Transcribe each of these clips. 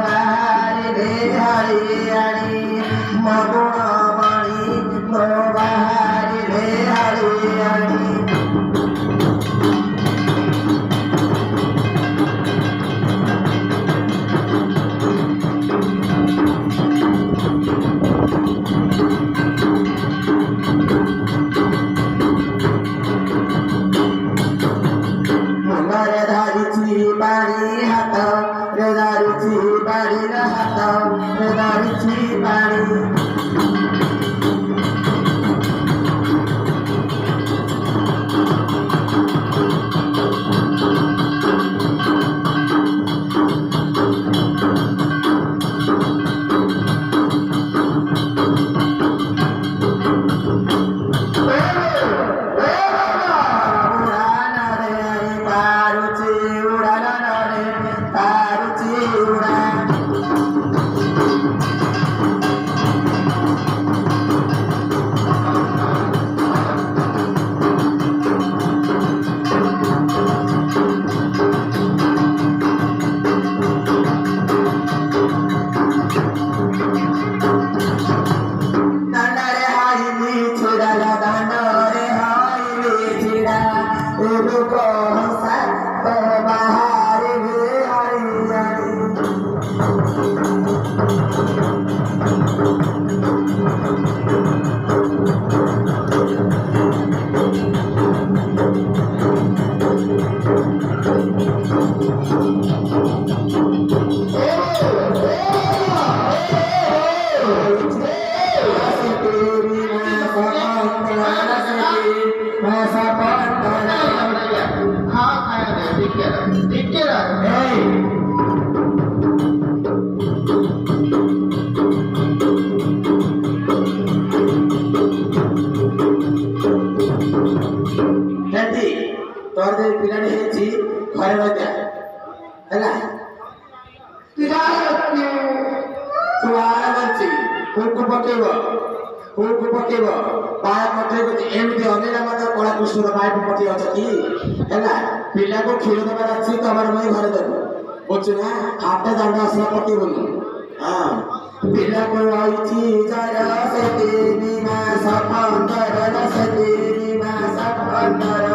Bahari ବାଡ଼ିର ହାତ ଧରିଛି ପାଣି पिला को क्षीर दबार अच्छी तो हमारे मैं घर देव बुझना हाथ जाना असला पके बोलू हाँ पिला को आईची जरा से तेरी मां सपंदर से तेरी मां सपंदर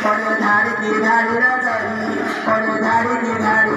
পরে ধাড়ি কি ধাড়ি না যাই পরে ধাড়ি কি ধাড়ি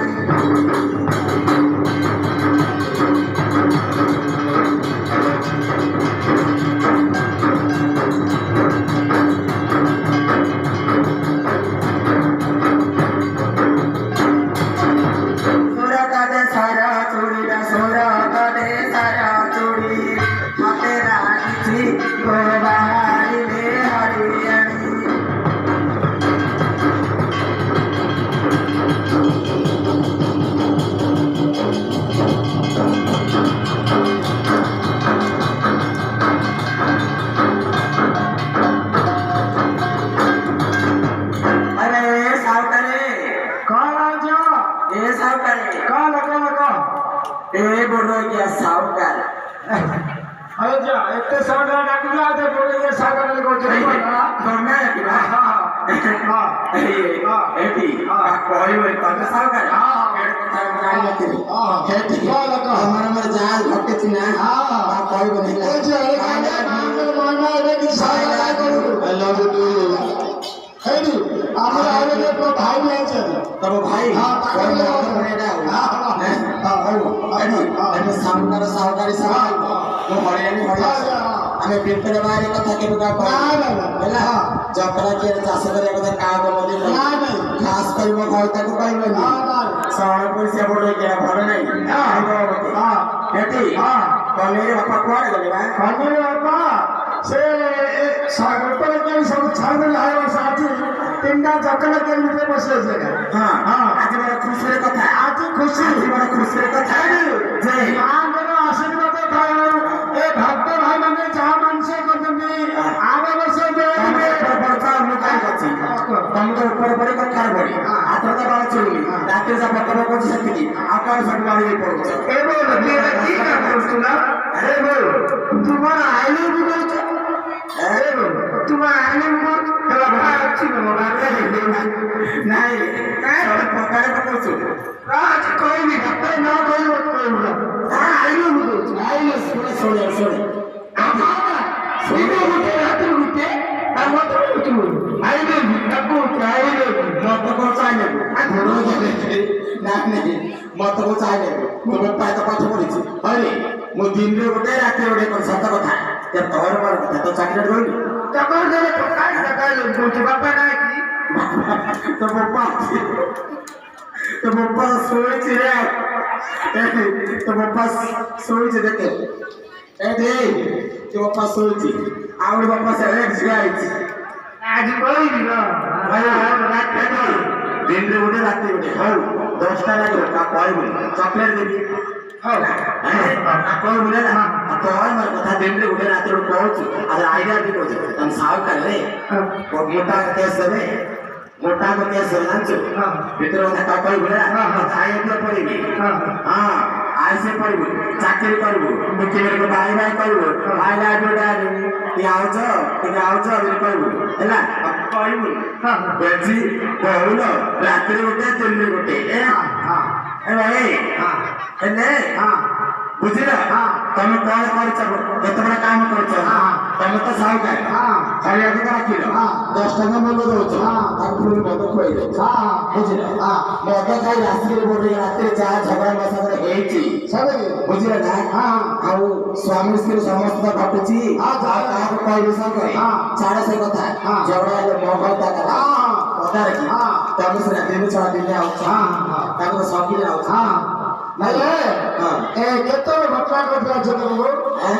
আমি পেটের বাইরে কথা কেন যখন চাষ করে কথা কাগজ খাস করব ঘরটাকে পাইব সব পয়সা বলে ঘরে নাই কলের বাপা কুয়াড়ে গেলে কলের বাপা সে सब छाड़ साथी तीनटा जकड़ के नीचे बसे हां हां आज बड़ा खुशी कथा आज खुशी बड़ा खुशी कथा जे मां को आशीर्वाद भाई ए भक्त भाई माने जहां मानसे करते आवे बसे दे बड़का मुकाई गछि तुम तो ऊपर बड़ी कथा बड़ी आतर का बात चली रात से पकड़ को सकती आकाश सब वाली पड़ो ए बोल मेरा की ना बोलतुला अरे बोल तुम्हारा आईली भी बोल अरे बोल तुम्हारा आईली भी तेरा भाई अच्छी में मोबाइल नहीं सब पकड़ को पूछो आज कोई नहीं भक्त ना कोई हां आईली भी बोल आईली सुने सुने मुझे रात रुके और मत रुके आईली तब आईली मत को चाहिए घोड़ो जाने नहीं मत को चाहिए तुम पाए तो पाठ पढ़ी अरे मो दिन रे गोटे रात रे गोटे सत कथा जे तोर पर कथा तो चाकरी रोई तकर देले पकाई सकाई बोलती बापा ना की तो बापा सोई रे तो बापा सोई देखे ए दे तो बापा सोई आउर बापा से एक गाइस आज कोई नहीं ना भाई रात के दिन रे गोटे रात रे गोटे हाउ 10 टा लागो का कहबो चॉकलेट देबी हाउ कोई बोले ना तो और मर कथा दिन रे गोटे रात रे कहूची आज आईडिया भी कहूची तम साव कर रे और मोटा केस रे मोटा को केस लांचो भीतर कथा का कोई बोले ना खाए पे पड़ेगी हां आई से पड़बो चाकरी करबो मुके मेरे को भाई भाई करबो भाई ला जोड़ा ती आउछ अबे करबो हैला कहबो हां बेजी कहलो रात रे गोटे दिन रे गोटे ए हां ए भाई हां एने हां बुझिला हां तुम कौन करछ केते बड़ा काम करछ हां तुम तो साहूकार हां खाली आके राखिलो हां 10 टका मोल दोछ हां और पूरी मद खोई दे हां बुझिला हां मद खाई रात्रि रे बोले रात्रि जा झगड़ा मसाला हेची सब बुझिला ना हां आउ स्वामी स्त्री समस्त घटुची हां जा का कोई विषय करे हां छाड़ से कथा झगड़ा ले मोहता का हां पता रे हां तब से दिन छा दिन आउ हां ताको सकी आउ हां नहीं ए केतो घटना घटला जतो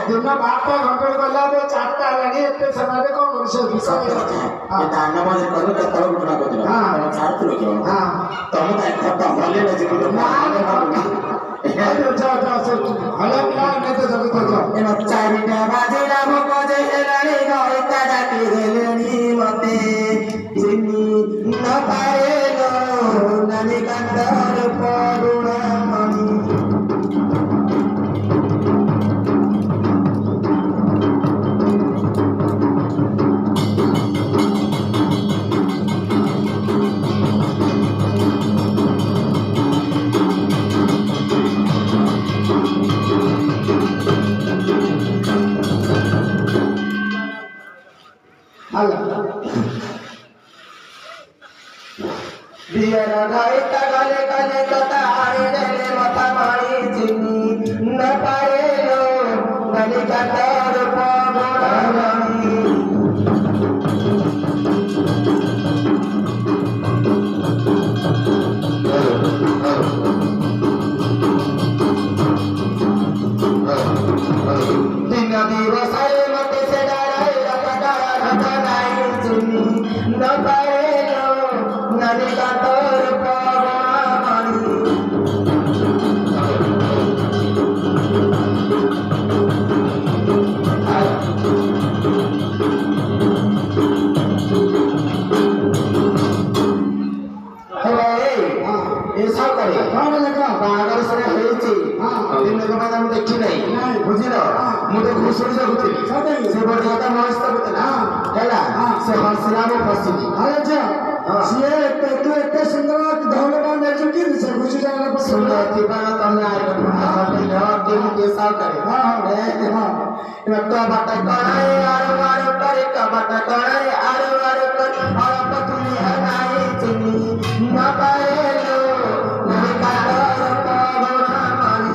दिन 12टा घंटा गला बे 4टा लगे एते समय रे कोन विषय विषय ये दान नमाज करू त तळ घटना घटला हां छाड़त लो हां तुम त खता होले न जीवन ए जा सो हला ना ने तो जगत जा ए चारिटा बाजेला मो बजे हेलानी गइता डाकी देलेनी मते जिनी न पाएलो ननी कंदर पडुणा বিয়ার গাইতা গালে গালে কথা আড়ে গেলে মাথা মারি চিনি না পারে লো গালি কাটার পাগলামি দিন দিবসায় মতে সে ডারাই রাখা ডারা রাখা নাই চিনি না পারে লো গালি কাটার পাগলামি দেখি নাই বুঝিল ମୁଁ ତ ଘୁଷୁରି ଯାଉଥିଲି ସେ ବଢିଆଟା ମସ୍ତ କରୁଥିଲା ହେଲା ସେ ହସିଲା ମୁଁ ଫସିଲି ସିଏ ତୁ ଏତେ ସୁନ୍ଦର ଧଉଳଟା ନେଇଛୁ କି ସେ ଘୁଷି ଜାଗା ସୁନ୍ଦର ଥିବା ତମେ ଆଇଲ କେମିତି ସାଉକାରେ କବାଟ କଣାଏ ଆରୁ ଆରୁ କରି କବାଟ କଣାଏ ଆରୁ ଆରୁ କରି ଅଳପ ତୁମି ହନାଇ ଚିନି ନ ପାଏଲୋ କାଟର ପବନା ମାରି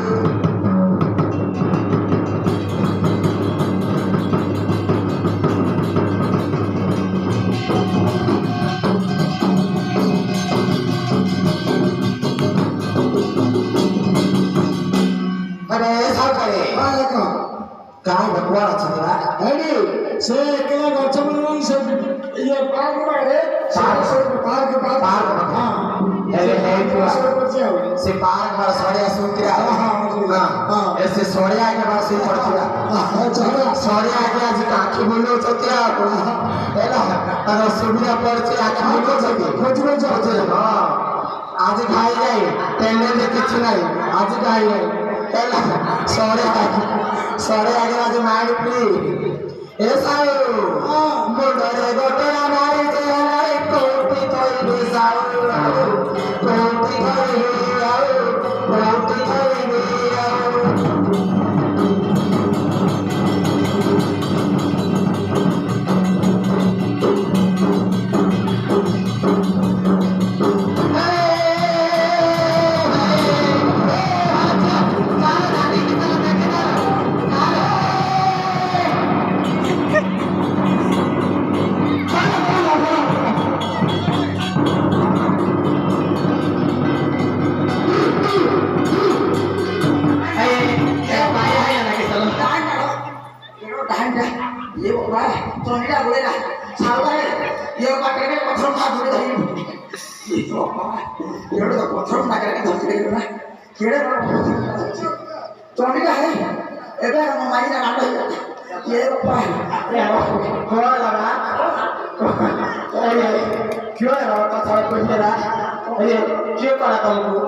काय भगवान अच्छा अरे से एकला गच्छ बनाई से ये पार्क बारे पार्क हां अरे है पूरा से पार्क बार सोड़िया सुनतिरा हां ऐसे सोड़िया के बार से पड़तिरा सोड़िया के आज आंखी बोलो चतिरा एला तार सुबिया पड़छि आंखी बोलो चति खोजबो चति हां आज खाई जाई टेंडर दे किछ नाही आज खाई जाई एला सोड़े आगे आज माइंड फ्री ऐसा मुंडरे गोटरा मारी जे हमारे कोटी कोई बिसाओ कोटी कोई आओ कोटी कोई आओ ये बाबा तो नहीं बोलेगा सावला है ये काटे के पत्थर खा धरे धरी ये बाबा ये तो पत्थर ना करके धरते ना केड़े तो नहीं है एबे हम माई ना काट ये बाबा कौन लगा ये क्यों है बाबा सारा कुछ तेरा ये क्यों करा तुमको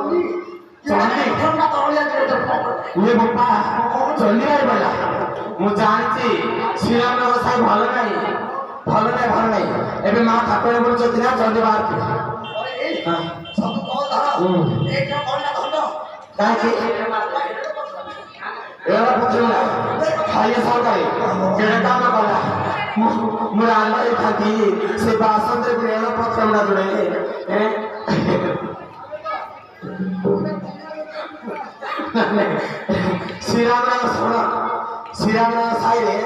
चली ठंडा तौलिया ये बाबा चली आई बोला ମୁଁ ଜାଣିଛି ଶ୍ରୀରାମ ସାହି ଭଲ ନାହିଁ ଏବେ ମା ଠାକୁର ବୁଲୁଛନ୍ତି ନା ଜଲ୍ଦି ବାହାରକୁ କାହିଁକି ଏଗୁଡ଼ା ପଚାରିଲା ଖାଇବା ସହକାରେ କେଡ଼େ କାମ କଲା ମୁଁ ରାନ୍ଧ ହେଇଥାନ୍ତି ସେ ବାସନରେ ରେଳ ପତ୍ର ଗୁଡ଼ା ଯୋଡ଼େଇଲେ ଶ୍ରୀରାମ ଶୁଣ श्रीराम साई रे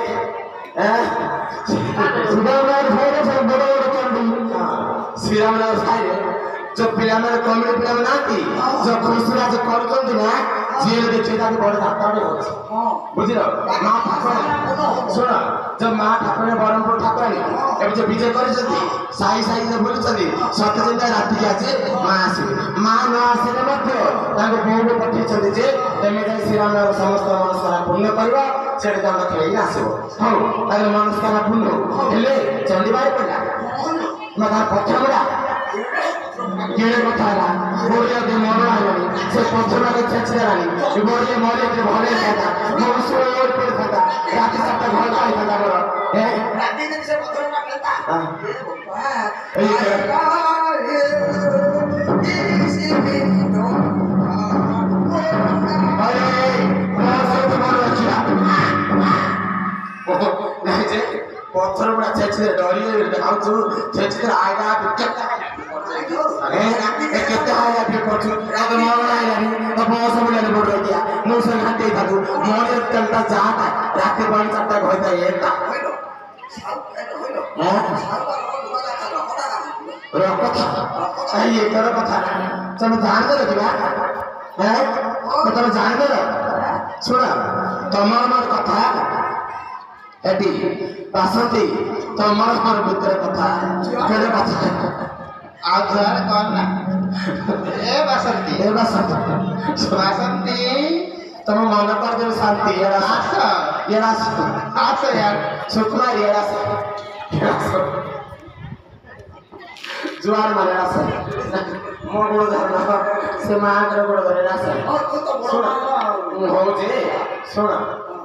श्रीराम साई रे सब बड़ बड़ चंडी श्रीराम साई रे जो पिला में कॉमेडी पिला में नाती जो खुशरा जो करछन ना जेल देखि ता बड़ ठाकुर होछ बुझिलो मां ठाकुर सुन जब मां ठाकुर बरमपुर ठाकुर एबे जो विजय करछथि साई साई ने बोलछथि सत्य दिन राति के आछे मां आसी मां न आसीले मध्य ताको बोर्ड पठी छथि जे तेमे जे श्रीराम समस्त मनस्कारा पूर्ण करबा सेटे दाम खेई आसीबो हां ताले मनस्कारा पूर्ण हेले चंडी बाई पडला मगा पछमडा केड़े कथा ला बोलिया दे मोर आइलानी से पछमडा के छछरानी ए बोलिया मोरे के भले खाता मोर सोय और पड़ खाता रात सात घर पाई खाता मोर ए राती दिन से पछमडा करता ए पत्थर बड़ा छेछे डरी आउछु छेछे आइला बिकट କେତେ ହାଇଲା ଫିଲ୍ କରୁଛୁ ଏବେ ମୋର ଆଇଲାନି ତ ବସ ବୁଲାନି ବୋର୍ଡ ରହିଆ ମୁଁ ସେ ଘାଣ୍ଟି ଥାକୁ ମୋର ତେଲଟା ଯାହା ରାତି 4ଟା କହିଥାଏ ଏଟା କଥା ଏଇ ଏକର କଥା ତମେ ଜାଣିଦେଲ କିବା ତମେ ଜାଣିଦେଲ ଶୁଣ ତମର ମୋର କଥା ଏଠି ବାସନ୍ତୀ ତମର ମୋର ଭିତରେ କଥା କେଡ଼େ କଥା ଆଉ ଥରେ କର ନା ଏ ବାସନ୍ତୀ ତମ ମନ କରିଦେବେ ଶାନ୍ତି ଆସ ଆସ यार ସୁକୁମାର ଜୁଆର ମାନେ ଆସ ମୋ ଗୋଡ଼ ଧର ସେ ମାଙ୍କର ଗୋଡ଼ ଧରେ ଆସ ଶୁଣ ମୁଁ ହଉଛି ଶୁଣ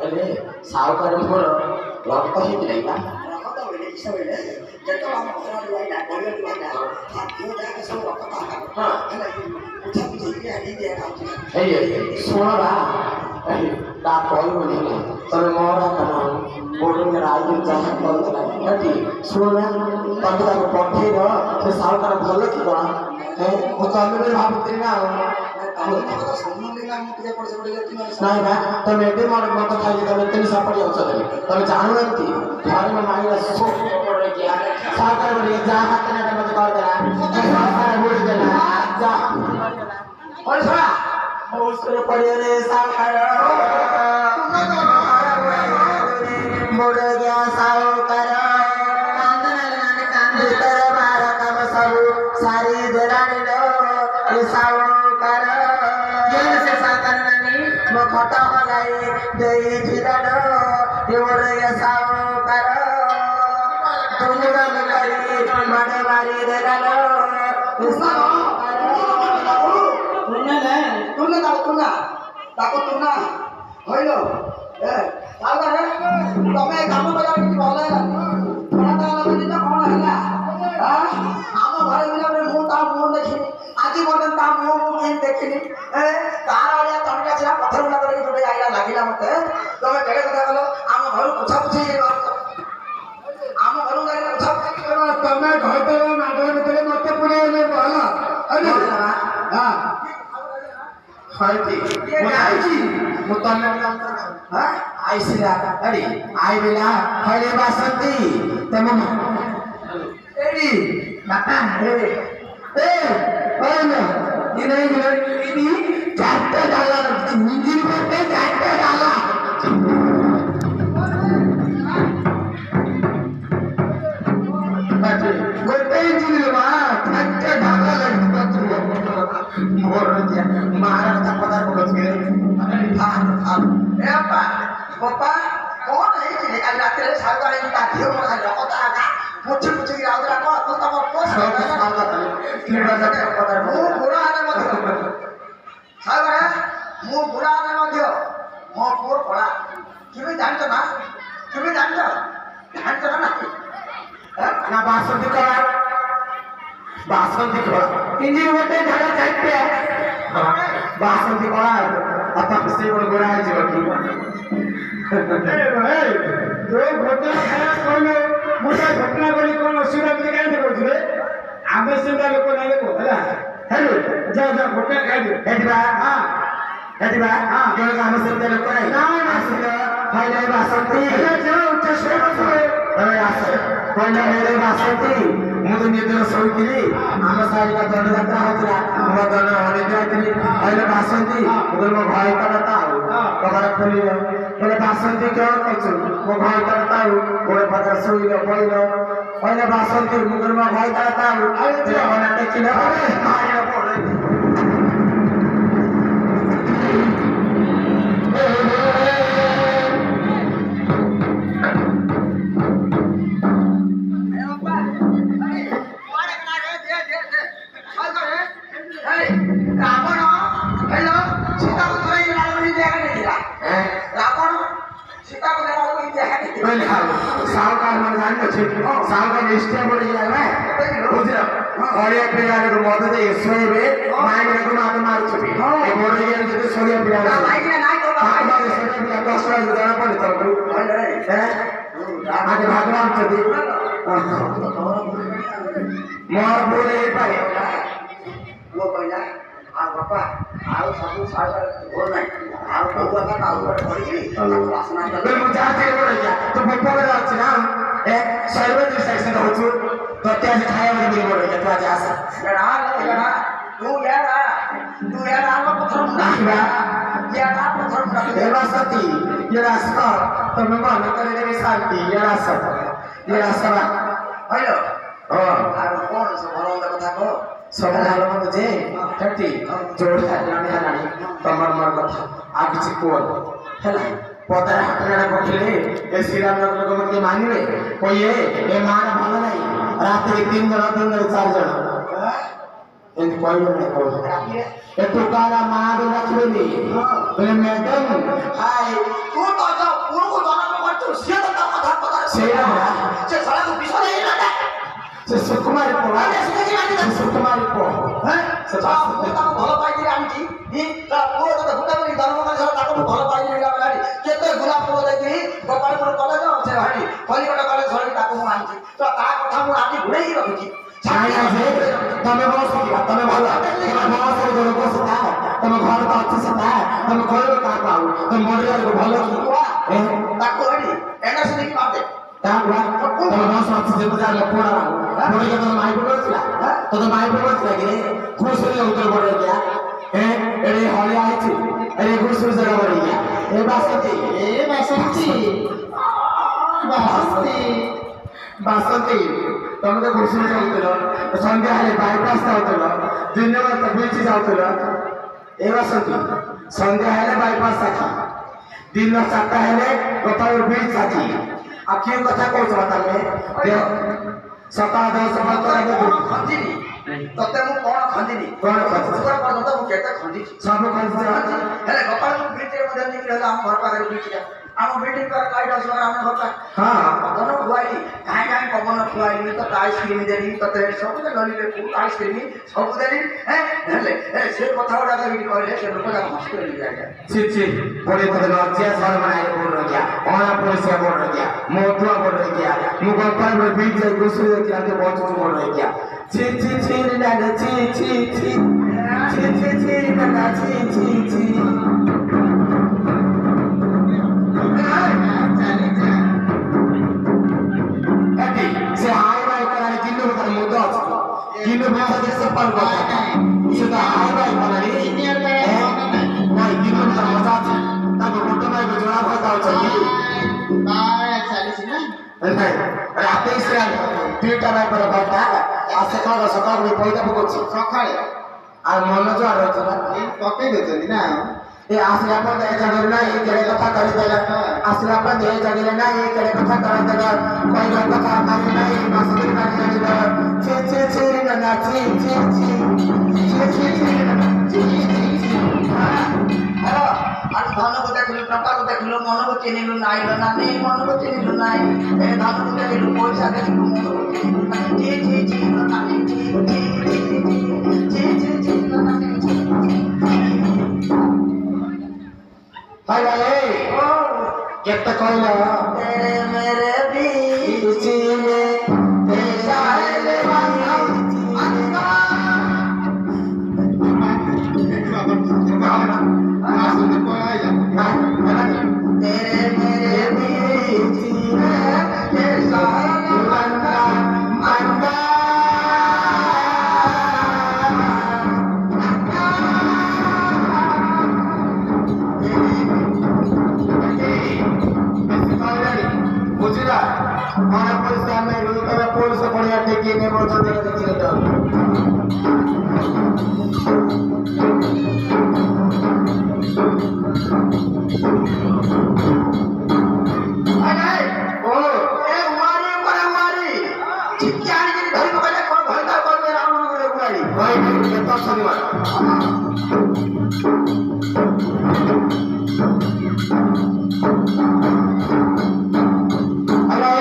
ଏବେ ସାଉକାର ମୋର ରକ୍ତ ହେଇଥିଲା ଶୁଣବା ତା କହିବନି ତମେ ମୋର ବୋର୍ଡିଂରେ ଆଇକି ଯାହା କରୁଥିଲା ଏଠି ଶୁଣ ତମେ ତାକୁ ପଠେଇବ ସେ ସାଉକାର ଭଲ କି କଣ ମୁଁ ତମେ ବି ଭାବୁଥିଲି ନା ନାଇଁ ବା ତମେ ଏବେ ମୋର ମତ ଖାଇକି ତମେ ଏତେ ନିଶା ପଡ଼ି ଯାଉଛ ତମେ ଜାଣୁନାହାନ୍ତି ଘରେ ମୋ ମାଇଲା ସାଉକାର ବୋଲିକି ଯାହା ହାତ ନେଟା ମତେ କରିଦେଲା ସାଉକାର ବୁଡ଼ିଦେଲା ଯାହା ପଡ଼ିବରେ ସାଉକାର मुड़ गया साउकार भीतर बार कम सबू सारी देरानी लो साउकार से साउकार नानी मो खटा मलाई देई फिरानो मुड़ गया साउकार तुमुड़ा मिलाई माने मारी देरानो साउकार तुना ताको तुना होइलो साउकार तमे काम करा कि भल है बड़ा लगनी तो कौन है आम घर मिला मु ता मुंह देखिनी आज पर्यटन ता मुंह मुझे देखिनी तार वाला तमका छा पत्थर उड़ा करके जोड़े आइला लागिला मते तमे केड़े कथा गलो आम घर पूछा पूछी आम घर गरे पूछा तमे घरते मागने तले मते पुणे ले भल अरे हां हाइती मु आइची मु तमे हां आइसिला अरे आई बेला खले बासंती तम एडी बापा ए ओनो इने इनी चारटा डाला इंजिन करते चारटा डाला बाटे गोटे इंजिन मा चारटा डाला लगी बात मोर दिया महाराज का पता बोल के हां ए अपा पापा कौन है कि काल रात रे साउकार की काठियो म खाली कथा आगा मुछ मुछ की राउदरा को तू तम पोस की बात पता मु बुरा आने मत साउकार मु बुरा आने मत मो पुर पड़ा किबे जानतो ना ना बासंती करा इंजिन मोटे झाड़ा चाहते बासंती करा आता से गोड़ा है जीवन की तो घटना खाया कौन मोटा घटना बोली कौन असुविधा बोली क्या देखो आम सुविधा लोक ना देखो है हेलो जा घटना खाई दो हेटिबा हां जो आम सुविधा लोक नहीं ना सुविधा पहले बासंती जा उच्च स्वर अरे आस पहले मेरे बासंती मु तो निद्र सोईଥିଲି आम साइड का दंड यात्रा होतला मो दंड होने जाईଥିଲି पहले बासंती मो भाई करता कमर खोली बोले बासंती क्या करछु मो भाई करता गोड़े पत्थर सोईलो पड़िलो पहले बासंती मुगर मो भाई करता अरे मना टेकिलो मारिलो पड़े साउकार मन जान छ साउकार निष्ठा बढी जाय ना बुझियो ओरिया पिया को मत दे सोबे माइक को मात मार छबी ए बोरिया जते सोरिया पिया ना माइक ना तो बाबा सोरिया पिया कष्ट जरा पड़े तो हैं आज भगवान छथि मोर बोले पाए ଭୁଲ ନାହିଁ ଆଉ କୋଉ କଥା କାଉ ଗୋଟେ କରିକି ତାକୁ ବାସନା ବୋଲେ ମୁଁ ଯାହା ଟିକେ ବଡ଼ ହେଇଯା ତୁ ଭୋକରେ ଅଛି ନା ଏ ଶରୀର ଦିଶାଇସନ ହଉଛୁ ତତେ ଆଜି ଖାଇବା ଟିକେ ବଡ଼ ହେଇଯା ତୁ ଆଜି ଆସ ତୁ ୟାର ଆମ ପଥର ଦେଖିବା ୟାର ପଥର ଏ ବାସତି ଇଏ ଆସ ତମେ ମନ କରିଦେବି ଶାନ୍ତି ଇଏ ଆସ ବା ହଇଲ ହଁ ଆଉ କଣ ସେ ଭଲ ମନ୍ଦ କଥା କହ ସବୁ ଭଲ ମନ୍ଦ ଯେ ସେଠି ଯୋଉଠି ଖାଇଲାଣି ହେଲାଣି ତମର ମୋର କଥା ଆଉ କିଛି କୁହ ହେଲା ପଦାରେ ହାଟରେ ପକେଇଲେ ଏ ଶ୍ରୀରାମ ଲୋକ ମୋତେ ମାନିବେ କହିଏ ଏ ମାଆ ଭଲ ନାହିଁ ରାତିରେ 3 ଜଣ ଦିନରେ 4 ଜଣ ଏମିତି କହିବେ କହୁଛ ଏ ଟୋକାରା ମାଆ ବି ଡାକିବେନି ବୋଲେ ମ୍ୟାଡାମ ହାଇ ତୁ ତ ଯା ପୁଅକୁ ଜନ୍ମ କରିଛୁ ସିଏ ତ ତା କଥା କଥା ସେଇଟା ସେ ଶଳାକୁ ବିଷ ଦେଇଲା ସେ ସୁକୁମାରୀ ପୁଅ ସେ ସୁକୁମାରୀ ପୁଅ ସେ ତାକୁ ଭଲ ପାଇକି ଆଣିଛି ତା ପୁଅ ତତେ ଭୁଟା କରି ଜନ୍ମ କରି ତାକୁ ଭଲ ପାଇକି ଆଣି କେତେ ଗୁଲା ପୁଅ ଦେଇକି ଗୋପାଳପୁର କଲେଜ ସେ ଭାଇ କଲିକଟ କଲେଜ ଧରିକି ତାକୁ ମୁଁ ଆଣିଛି ତ ତା କଥା ମୁଁ ଆଜି ଘୁରେଇକି ରଖିଛି ତମେ ବସ ତମେ ଭଲ ତମ ଘର ତ ଅଛି ସେଟା ତମେ କହିବ କାହାକୁ ଆଉ ତମେ ମରିବାକୁ ଭଲ କି ତାକୁ ଏଠି ଏନର୍ସି ଦେଇକି ମାରିଦେ ତମ ବସ ଅଛି ଯେତେ ଯାହା ପୋଡ଼ା ପୋଡ଼ିକି ତମ ମାଇ ପଡ଼ିଥିଲା ତୋ ମାଇ ପଡ଼ିଥିଲା କି ଘୁଷୁରୀ ଉତ୍ତର ପଡେ ଗିଆ ଏଡେ ହଳିଆ ହେଇଛି ଏଡେ ଘୁଷୁରୀ ଜାଗା ପଡେ ଗିଆ ଏ ବାସନ୍ତୀ ବାସନ୍ତୀ ତମେ ତ ଘୁଷୁରୀ ଯାଉଥିଲ ସନ୍ଧ୍ୟା ହେଲେ ବାଇପାସ୍ ଯାଉଥିଲ ଦିନ ତ ବିଚ୍ ଯାଉଥିଲ ଏ ବାସନ୍ତୀ ସନ୍ଧ୍ୟା ହେଲେ ବାଇପାସ୍ ସାକ୍ଷୀ ଦିନ 4ଟା ହେଲେ ଗୋପାଳ ବିଚ୍ ସାକ୍ଷୀ ଆଉ କିଏ କଥା କହୁଛ ତମେ ସକାଳ 10 ଖଞ୍ଜିନି ତତେ ମୁଁ କଣ ଖଞ୍ଜିନି କଣ ଖଞ୍ଜିଛ ପର୍ଯ୍ୟନ୍ତ ମୁଁ କେତେ ଖଞ୍ଜିଛି ସବୁ ଖଞ୍ଜିଛ ହେଲେ ଗୋପାଳପୁର ବିଚରେ ମଧ୍ୟ ନେଇକି ରହିଲା ଆମ ଘର ପାଖରେ ବିଚଟା ଆମ ବିଲ୍ଡିଂ ପାଖରେ ଗାଈ ଆସିବାର ଆମ ଘରଟା ପବନ ଖୁଆଇଲି କାହିଁ ପବନ ଖୁଆଇଲି ତତେ ଆଇସ୍କ୍ରିମ ଦେଲି ତତେ ସବୁ ଆଇସ୍କ୍ରିମ ସବୁ ଦେଲି ହେଲେ ସେ କଥା ଗୁଡାକ ଏଇଠି କହିଲେ ସେ ଲୋକ ଯାକ ହସିଗଲି ଆଜ୍ଞା বলে তোদের লজ্জা সর্বনাশ বড় গিয়া অনা পরিষ্কার বড় গিয়া মধুয়া বড় গিয়া মুগল পাইবে বিজয় গুসুর গিয়া তো বচন বড় গিয়া ছি ছি ছি না ছি ছি ছি ছি ছি ছি না ছি ছি ছি সে হাই বাই করানি কিন্তু তার মধ্যে আছে কিন্তু ভাষা দেশে পারবো সেটা হাই বাই করানি নাই কিন্তু তার মজা আছে তাকে মোটো নাই জোড়া ভাই দাও চাই রাতে এসে 2টা বাই করে ভাইটা আর সকাল পয়দা পকছি সকালে আর মন জোয়ার হচ্ছে না পকেই দেଛନ୍ତି না ଏ ଆସିଲା ପରେ ଏ ଜାଗାରେ ନା ଏ କେଡ଼େ କଥା କରିଦେଲା ଆସିଲା ପରେ ଏ ଜାଗାରେ ନା ଏ କେଡ଼େ କଥା କରିଦେଲା କହିବା କଥା ମାନି ନାହିଁ ମାସ ଦିନ ମାନି ଜାଣିବ ଛି ଛି ଛି ନା ଛି ଛି ଛି ଛି ଛି ଛି আজ ধনকে দেখিলু টাকাকে দেখিলু মনকে চিনিলু নাই নানি মনকে চিনিলু নাই এ ধনকে দেখিলু পয়সা দেখিলু মনকে চিনিলু নাই জি জি জি নানি জি জি জি জি জি জি নানি জি ভাই ভাই কেতে কইলা तेरे मेरे बीच में तेरा है तेरे मेरे बीच में तेरा मंदा मंदा বুঝিলা মনে পড়ছে আমি রুলকরা পড়ছে পড়িয়া টেকে নেব যদি দেখি এটা ও ए मारी पर मारी चिक्यानी के धरी को पहले कोन भलता कोन में राम को गुआड़ी ভাই এত সম্মান আরে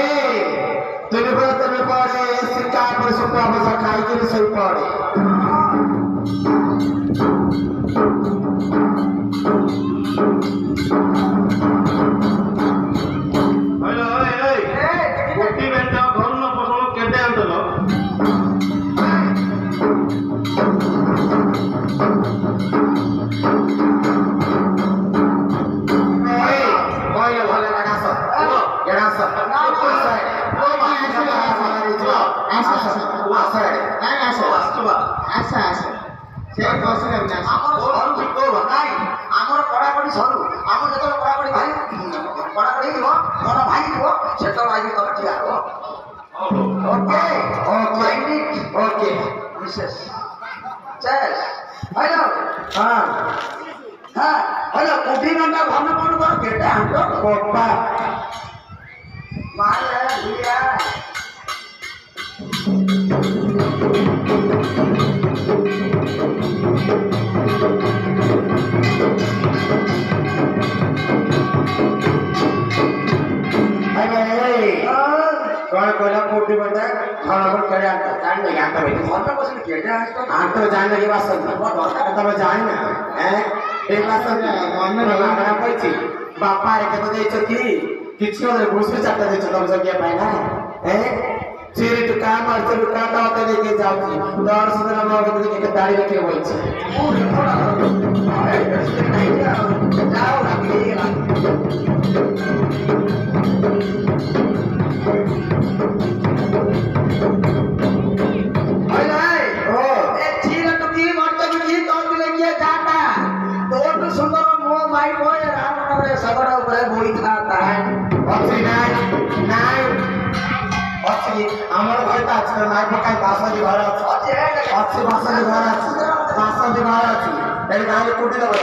তুমি পরে শিকার করে সুপা বসা খাই করে সই পড়ে হ্যালো এই গোটি বেটা ঘর না পছন্দ কেটে আনতল ସେ ବସିଲେ ନା ଆମର ସରୁ ଠିକ ନାଇଁ ଆମର ପଢାପଢି ସରୁ ଆମର ଯେତେବେଳେ ପଢାପଢି ଭାଇ ପଢାପଢି ହେଇଯିବ ମନ ଭାଇ ଯିବ ସେତେବେଳେ ଆଜି ତମେ ଠିଆ ହବ ଓକେ ओके ओके ବିଶେଷ ଚେସ୍ ହ୍ୟାଲୋ हाँ হ্যাঁ হ্যালো কোটি ঘন্টা ঘন কোন কর কেটে হাঁটো पप्पा মারে ভুইয়া अरे कौन कोला कोटी बंदा खाना पर करे आता जान नहीं आता भाई ঘন্টা বসে কেটে হাঁটো आप तो जान लगे बात सब तब जान ना हैं एक बात सब मन में लगा कोई थी बापा रे के तो देचो किछि ओरे घुसु चाटा देचो तम सब के पाइना हैं चिरी तो काम और तो काटा होते लेके जाओ दर सुदर मग के दाढ़ी रखे होई छे যাও রাখি গেলাম ओ ए ठीक है तो की मरते की तो ले के जाता तो तो सुंदर मो भाई बोय राम करे सगड़ ऊपर बोई खाता है अच्छी নাই अच्छी আমার ঘরে আছে নাই পকাই বাসা দি ঘর আছে अच्छी বাসা দি ঘর আছে বাসা দি ঘর আছে এর গায়ে কোটি দাও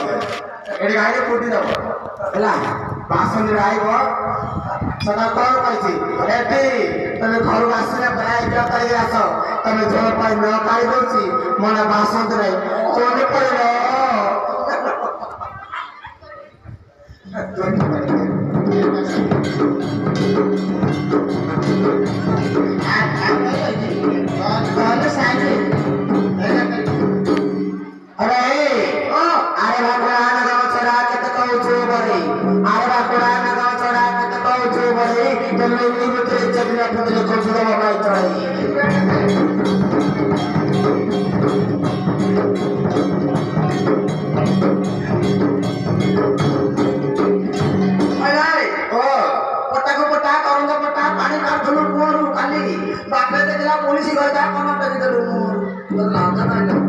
এর গায়ে কোটি দাও ହେଲା বাসা দি রাইব সদা কর পাইছি এটি তুমি ঘর আসলে প্রায় এটা করে আস তুমি জল পাই ন পাই দউছি মনে বাসা দি রাই চলে পড়ল ପଟାକୁ ପଟା କରଙ୍ଗ ପଟା ପାଣି କାଢୁଥିଲୁ କୂଅରୁ ଖାଲି ବାଟରେ ଦେଖିଲା ପୋଲିସ ଘରେ ଯା କଣ ଟେକିଦେଲୁ ମୁଁ ଲାଞ୍ଚ ନାହିଁ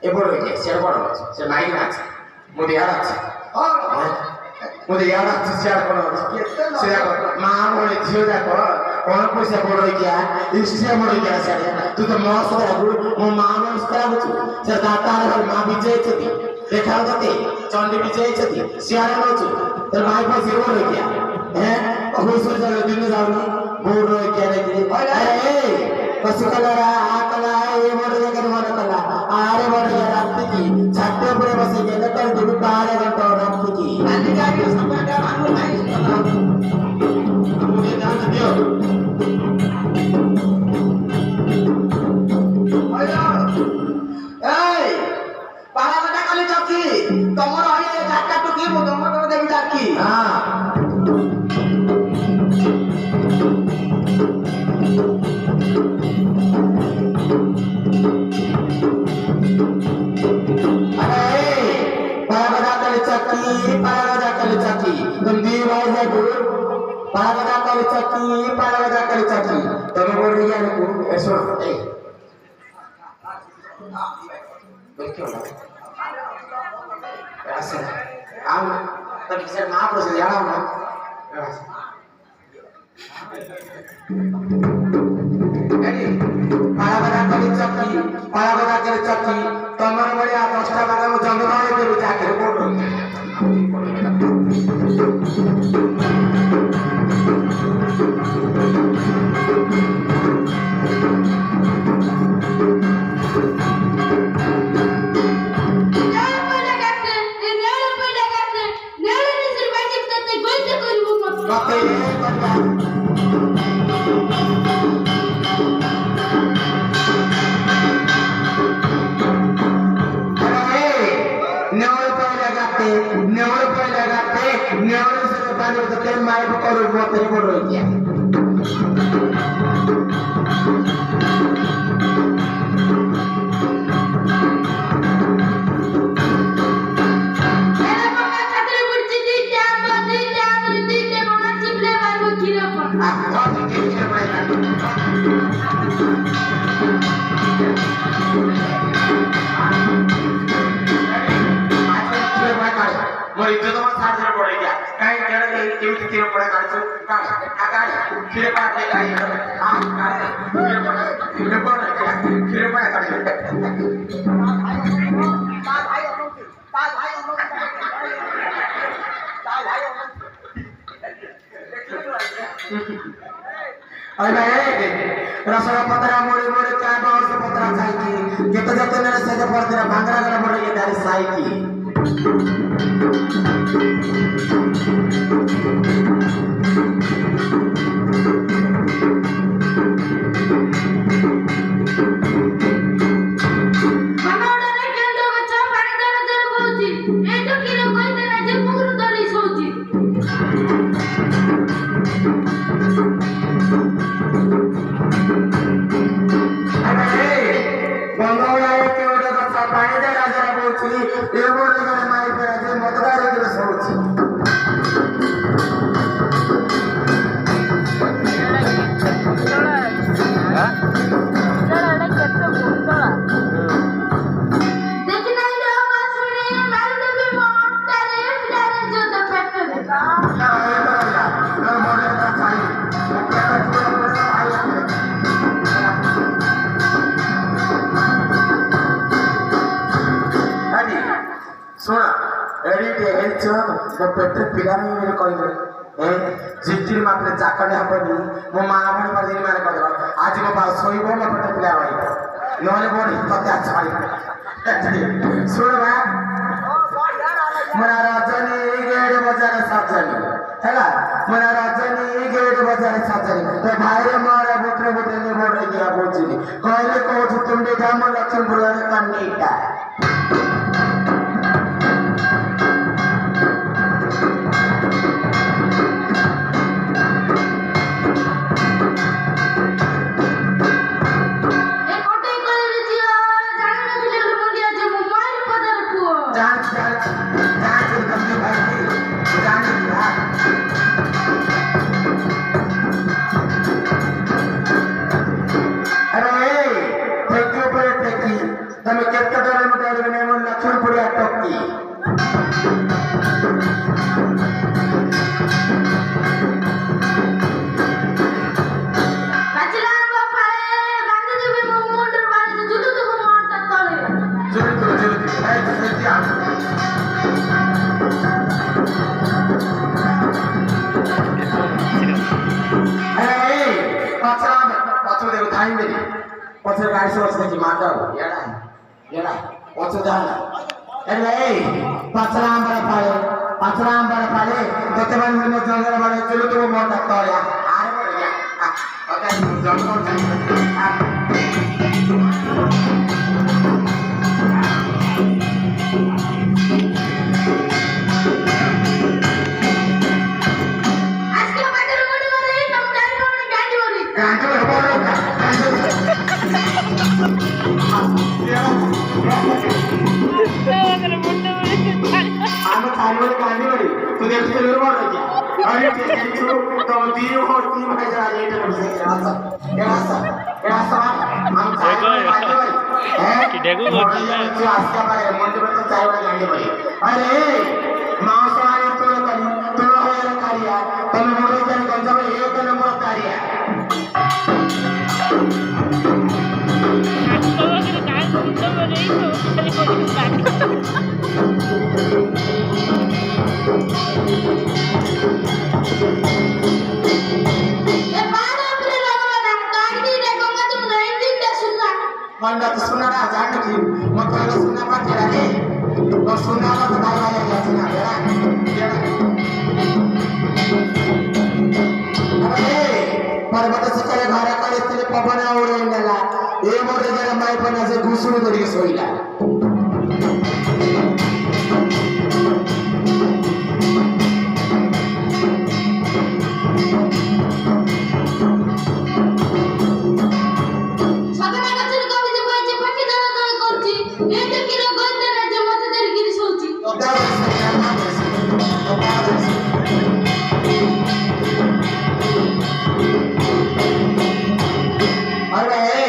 এবারে সে বড় আছে সে নাই আছে মুদি আর আছে মুদি আর আছে সে আর বড় আছে সে মা বলে ঝিও দেখো কোন পয়সা বড় হইয়া ইস্টিয়া বড় হইয়া আছে তুই তো মা সদা মো মা মান স্করা বুঝু সে দাতা আর মা বিজয় ছতি দেখাও দতে চন্ডি বিজয় ছতি সিয়ারে নচু তোর মাই পাশে বড় হইয়া হ্যাঁ অবশ্যই চলে দিন যাওনি বড় হইয়া রে আরে পশুকলারা আকলা এ বড় জায়গার মনে কলা আরে বড় রাত্রি কি ছাত্র উপরে বসে গেলে তার দুটো পাহাড়ে ঘন্টা রাত্রি কি কালি যাই সমাজে মানুষ নাই মুদি দান দিও এই পাড়াটা কালি চকি তোমার হয়ে যাত্রা টুকি মো তোমার দেবি ডাকি হ্যাঁ તમે બોલ રહ્યા લોકો એસો એ બેઠો ના ऐसे आम तब किसी मां पर से जाना ना एडी पारागदा करे चक्की तमर बड़े आ 10 टा बागा में जंगल में दे जाके बोल কি ମୋର ଇଜ୍ଜତ ମୋ ସାଥିରେ ପଡେ ଗିଆ କାଇଁ କେଡେ କେମିତି ତୀର ପଡେ ଗାଡିଛୁ ଗାଡି କ୍ଷୀର ପାଟେ ଗାଇ କ୍ଷୀର ପଡେ ଗାଡି अरे रसोड़ा पतरा मोड़े मोड़े क्या बाहर से पतरा खाई कितना जब तेरे से जब पर तेरा भांगरा करा मोड़े ये दारी साई की पेट्रोल पिला मेरे कहले जिट्टी मात्र चाकने हबनी मो मां आपण पर माने कहला आज मो बा सोइबो मो पेट्रोल पिला भाई नहले बोडी तते अच्छा भाई सुन बा मना रजनी गेड बजार साजनी हैला मना रजनी गेड बजार साजनी तो भाई मारे पुत्र पुत्र ने बोड गया बोचनी कहले को तुमने जाम लक्ष्मणपुर रे कन्नीटा पछे गाडी सोच्ने कि माटा हो एडा पछे जाला एले पछरामबाट पाले जतेबान म जंगल बाले चलो तो मोटा तया आरे बढिया ओके जंगल Manda tu sunna dah jangan tu, maka kalau sunna pakai lagi, kalau sunna apa tu dah ayah dia sunna, ya. पर्वत सकाळी घराकडे तिने पवना उडवण्याला हे मोठे जरा मायपणाचे घुसून तरी सोयला अरे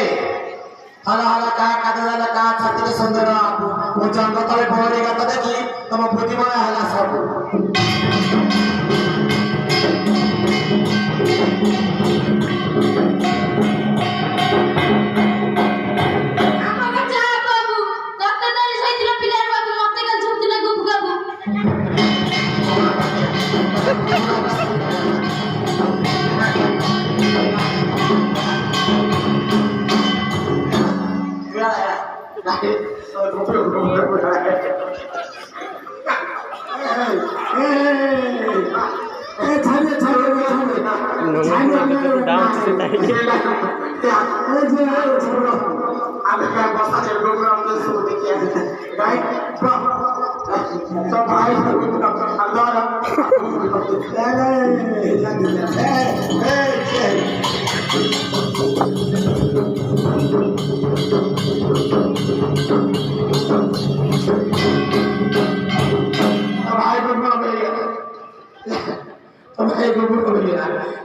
ମୁଁ ଜଙ୍ଗ ତଳେ ଭଉଣୀ ଗାତ ଦେଖି ତମ ବୁଦ୍ଧିମୟ ହେଲା ସବୁ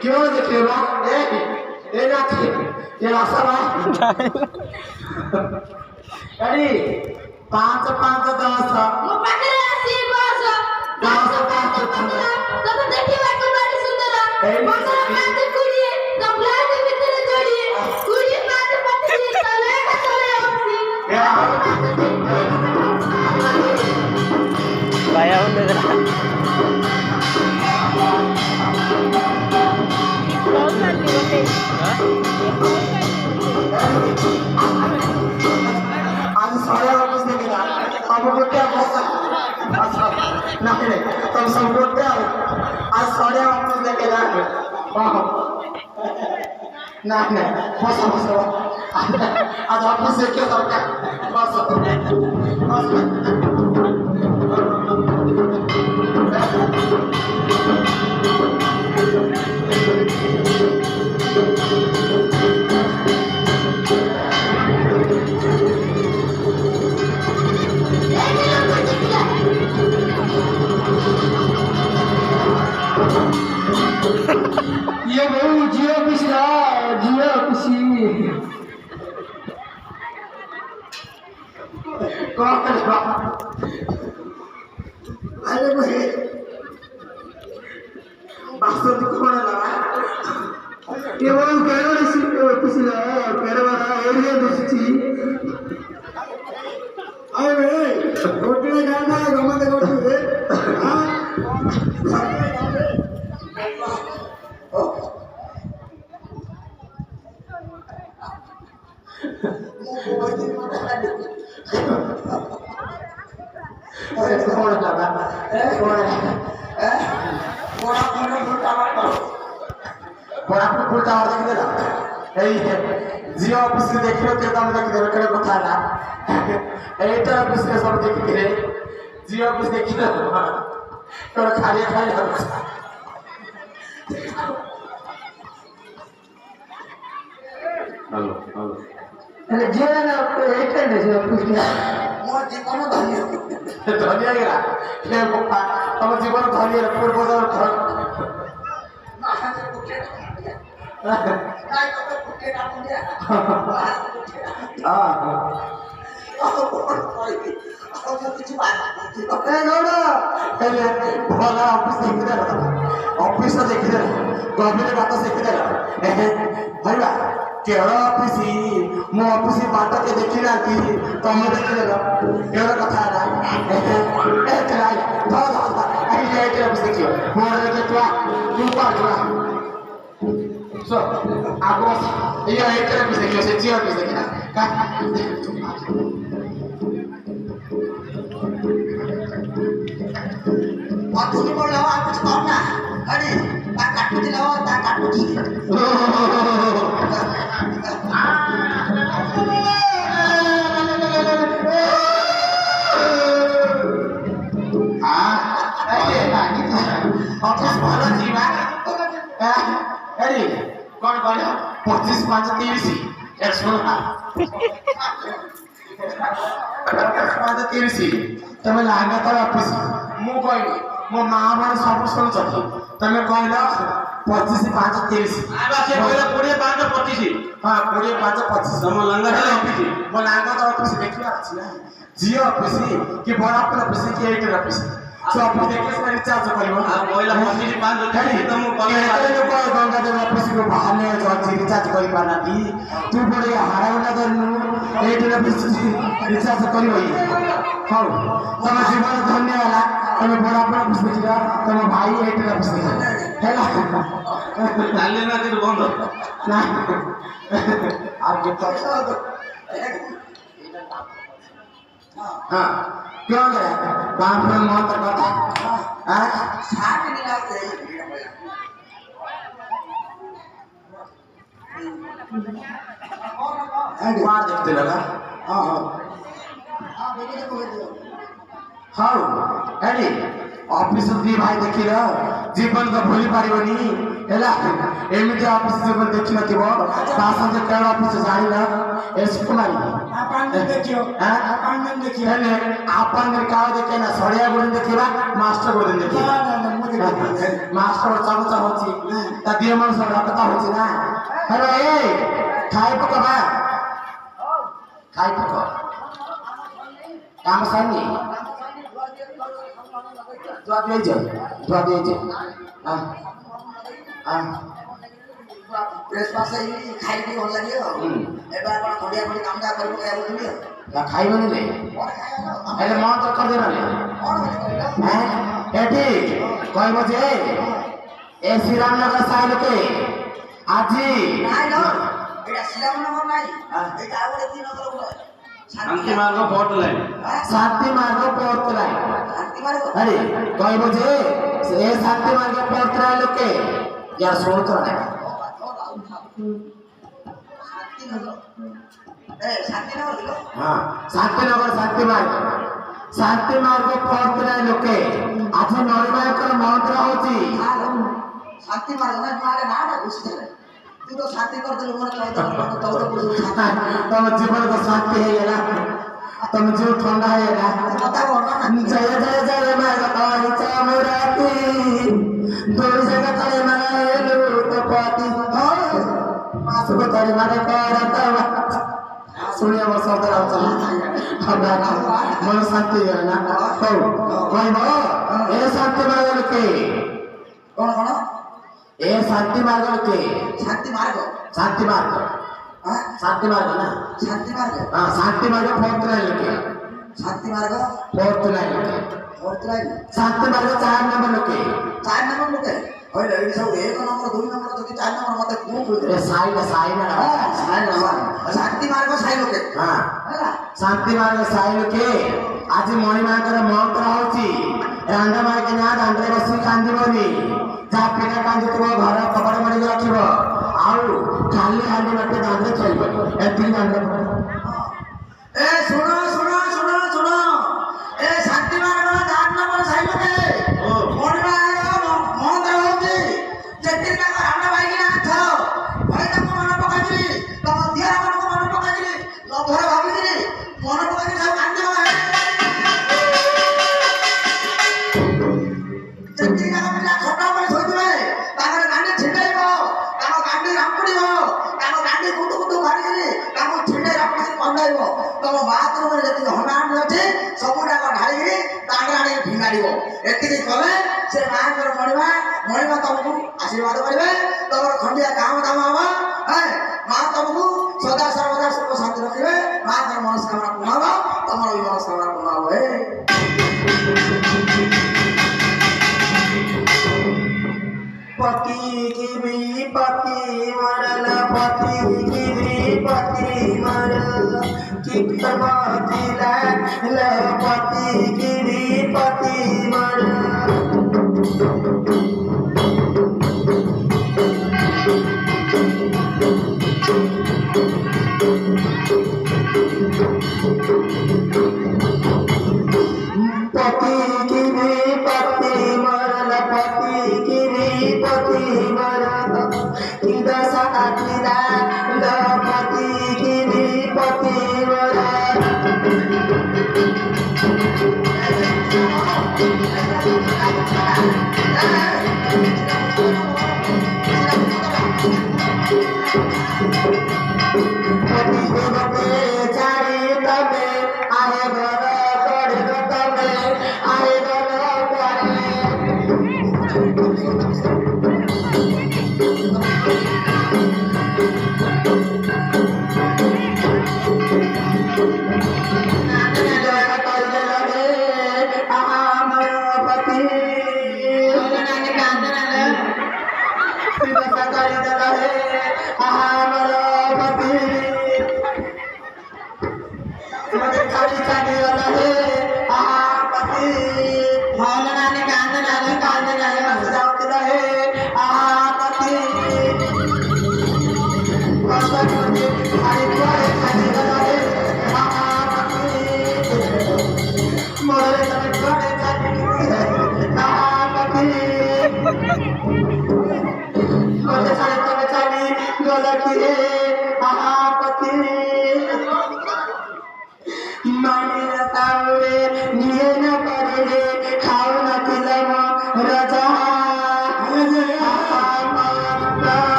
क्यों देखेगा ये नाथी ये आसरा अरे 5 5 10 ମୋ ପାଖରେ ଆସି ବସ 10 ତତେ ଦେଖିବାକୁ ଭାରି ସୁନ୍ଦର ବସର 5 କୋଡ଼ିଏ ତ ବ୍ଲାକ୍ ଭିତରେ ଯୋଡ଼ିଏ 20 5 25 ତଳେ ଅଛି Vaya onda de la... आज सारे वापस देखे ना अब वो क्या बोलता नहीं तुम सब बोलते हो आज सारे वापस देखे ना नहीं बस बस आज वापस देखे सब क्या बस ये बहु जियो पिछला जियो पिछी कौन कर अरे भाई बासुत कौन लगा ये बहु केरल पिछला केरल एरिया दिसची अरे गोटे गाना गमत गोटे हां अरे कौन लगा कौन बड़ा फुलटा और देख देला जियो ऑफिस देखियो के दाम देख दे करे कथा ना एटा ऑफिस के सब देख रे जियो ऑफिस देखियो तो खाली खाली हेलो हेलो अरे जियो ना एक है जियो पिछला ମୋ ଜୀବନ ଧନ୍ୟ धनिया गेला हे पप्पा तम जीवन धनिया पूर्व बजार घर काय तो कुठे टाकून द्या କିଛି ए गौड़ा हेले भला ऑफिस देखि दे ऑफिस देखि दे गवर्नमेंट बात देखि दे भैया केवल ऑफिस मो ऑफिस बात के देखि ना कि तुम देखि दे केवल कथा ना ए चलाई धा धा आई ले के ऑफिस देखियो मोर के तू पाटवा सो आगो ये एक ऑफिस देखियो से जी ऑफिस देखि ना का अधुनी बोला हो कुछ करना अरे ता काटू दिला हो ता काटू ऑफिस भालो जीवा अरे कौन कौन 25 5 30 100 5 30 તમે લાગા તો ઓફિસ મુ કોઈ ମୋ ମା ମାନେ ସବୁ ଶୁଣୁଛନ୍ତି ତମେ କହିଲ 25 5 30 ଆବା ସେ କହିଲେ 20 5 25 ହଁ 20 5 25 ତମ ଲଙ୍ଗା ହେଲେ ଅଫିସ ମୋ ଲାଙ୍ଗ ତ ଅଫିସ ଦେଖିବାର ଅଛି ନା ଝିଅ ଅଫିସ କି ବରାପୁର ଅଫିସ କି ଏଇଟର ଅଫିସ ସେ ଅଫିସ ଦେଖି ସେ ରିଚାର୍ଜ କରିବ ଆଉ କହିଲା 25 5 30 ତମକୁ କେତେ କଲେ ଲୋକ ଗଙ୍ଗାଧର ଅଫିସକୁ ବାହାରେ ଅଛି ରିଚାର୍ଜ କରିପାରୁନାହାନ୍ତି ତୁ ବଡ ହାରାଗୁଣ୍ଡା ଧରିନୁ ଏଇଟର ଅଫିସ ରିଚାର୍ଜ କରିବ ହଉ ତମ ଜୀବନ ଧନ୍ୟ ହେଲା ତମେ ବରାପୁର ଅଫିସ ଦେଖିଲ ତମ ଭାଇ ଏଇଟର ଅଫିସ ଦେଖିଲ ହେଲା ଚାଲିଲେ ନା କିନ୍ତୁ ବନ୍ଦ ନା ଆଉ କେତେ हाँ क्यों गया बाप में मौत करता हाँ साथ नहीं लाते मार देखते लगा हाँ हाँ एडी ऑफिस दी भाई देखी रहा जीवन को भूली पारिबनी हैला एमिति ऑफिस जीवन देखी नथिबो पासन जे केळ ऑफिस जानी ना एस कुमारी आपण देखियो आपण देखियो हेले आपन काव देखे ना सड़िया गुण देखिबा मास्टर गुण देखिबा मास्टर चमचा होची ता दिय मन सब रखता होची ना हेलो ए खाई पकबा खाई पक काम सानी दुआ दे हां हां प्रेस पास ही खाई के ଭଲ ଲାଗିବ ଏବେ ଆପଣ ଖଡିଆ ଖଡି କାମ କା କରିବ ଖାଇବା ବୁଝିବେ ला खाइबनी ले हेले मन तो कर देना ले हैं एठी कहबो जे ए श्री राम नगर साइड के आजी ନାଇଁ ନ ଏଟା ଶ୍ରୀରାମ ନଗର ନାଇଁ ଏଟା ଆଉ ଗୋଟେ ନଗର ବୋଲ ଶାନ୍ତି ମାର୍ଗ ଫୋର୍ଟ ଲାଇନ୍ शांति मार्ग पोतलाई ଶାନ୍ତି ମାର୍ଗ अरे कहबो जे ए शांति मार्ग पोतलाई लोके यार सुन तो ना ଶାନ୍ତି ନଗର ଶାନ୍ତି ନଗର ଦିଲ हां शांति मार्ग पोतलाई लोके आज नरिमाकर मंत्र होची ଶାନ୍ତି ମାର୍ଗ ନା ମାରେ ନାଟା ଘୁଷିଥିଲେ ତୁ ତ ଶାନ୍ତି କରିଦେଲୁ ମୋର 14 ପୁରୁଷ तम जीवन को शांति है ना तम जीव ठंडा है ना କଥା କଣ जय जय जय मार्ग पाई चामुराती दोई जगह तले मायलू तो पाती हो मासुक तले मारे करता सुनिए वो शब्द चला हमरा मन शांति है ना हो कहबो ए शांति मार्ग के କଣ କଣ ए शांति मार्ग के ଶାନ୍ତି ମାର୍ଗ शांति मार्ग ହଁ शांति मार्ग ना ଶାନ୍ତି ମାର୍ଗ हां शांति मार्ग फोर्थ लाइन के ଶାନ୍ତି ମାର୍ଗ फोर्थ लाइन के ବର୍ତ୍ତମାନ शांति मार्ग 4 नंबर के 4 ନମ୍ବର ଲୋକେ କହିଲେ ଏଇଠି ସବୁ 1 ନମ୍ବର 2 ନମ୍ବର ଯଦି 4 ନମ୍ବର ମତେ କୋଉ ए କହିଲେ साई ना ଶାନ୍ତି ମାର୍ଗ ସାଇ ଲୋକେ हां ହେଲା शांति मार्ग साई के आज मणि माकर मंत्र होची रांडा माई के ना दांडरे बसी कांदिबनी जा पिना कांदितबो घर कपड़ मणि रखिबो आउ खाली खाली मते दांडरे चलबो ए तीन दांडरे ए सुनो सुनो सुनो सुनो ए ଶାନ୍ତି ମାର୍ଗ 4 ନମ୍ବର ସାଇ ଲୋକେ ମଣି ମାର୍ଗ ମନ୍ଦିର ହଉଛି ଯେତିକି ତାଙ୍କ ରାଣ୍ଡା ଭାଇକି ନା ଥାଅ ଭାଇ ତାଙ୍କ ମନ ପକାଇକିରି ତମ ଦିହର ମାନଙ୍କୁ ମନ ପକାଇକିରି ଲଭର ଭାବିକିରି ମନ ପକାଇକିରି ସବୁ କାନ୍ଦିବ ଯେତିକି ତାଙ୍କ ପିଲା ଛୋଟ ଉପରେ ଶୋଇଥିବେ ତାଙ୍କର ଗାଣ୍ଡି ଛିଣ୍ଡେଇବ ତାଙ୍କ ଗାଣ୍ଡି ରାମ୍ପୁଡ଼ିବ ତାଙ୍କ ଗାଣ୍ଡି କୁଟୁ କୁଟୁ ମାରିକିରି ତାଙ୍କୁ ଛିଣ୍ଡେଇ ରାମ୍ପୁଡ଼ିକିରି କନ୍ଦାଇବ ତମ ବାଥରୁମରେ ଯେତିକି ହଣ୍ଡାହାଣ୍ଡି ଅଛି ସବୁଟାକ ଢାଳିକିରି ଦାଣ୍ଡରେ ଆଣିକି ଫିଙ୍ଗାଡ଼ିବ ଏତିକି କଲେ ସେ ମାଙ୍କର ମଣିମା ତମକୁ ଆଶୀର୍ବାଦ କରିବେ ତମର ଖଣ୍ଡିଆ କାମ ଦାମ ହବ ମା ତମକୁ ସଦା ସର୍ବଦା ସୁଖ ଶାନ୍ତି ରଖିବେ ମାଙ୍କର ମନସ୍କାମନା ପୂର୍ଣ୍ଣ ହବ ତମର ବି ମନସ୍କାମନା ପୂର୍ଣ୍ଣ ହବ पति की भी पति मरल पति की भी पति मरल कित पति ल पति की भी पति मरल पति की भी पति मरल पति की भी पति मरल की दशा किला ल पति की भी पति मरल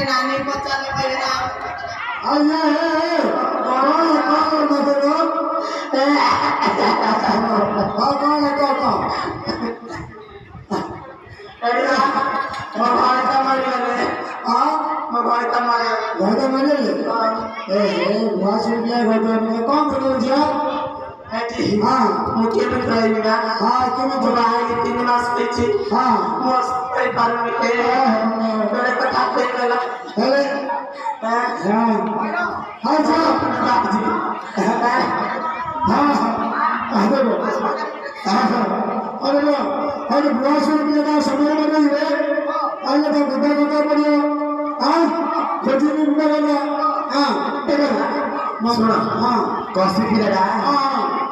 नानी पचाने पहले ना मुख्य में ट्राइबा कि मैं जुलाई 3 मास पीछे मोस पे पार में मेरे को खाते गला हेले हां जा बाप जी अरे बुआस रुपये का समय में नहीं है आगे तो गुदा पड़ियो खोजी भी गुदा लगा सुना कसी फिरला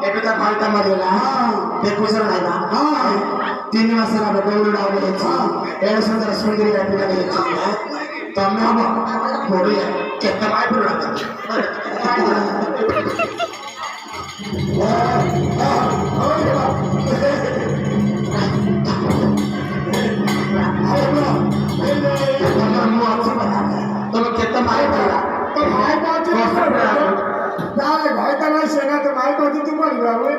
एबे त फाल्टा मरिला देखो सर नाइबा 3 मास रा बेउल डाउले छ एड सुंदर सुंदरी गाड़ी गाड़ी छ तमे हम मोड़ी केते माय पुरा तुम केते माय पुरा तो भाई बात यार भाई का नहीं सेना तो भाई को तू बोल रहा है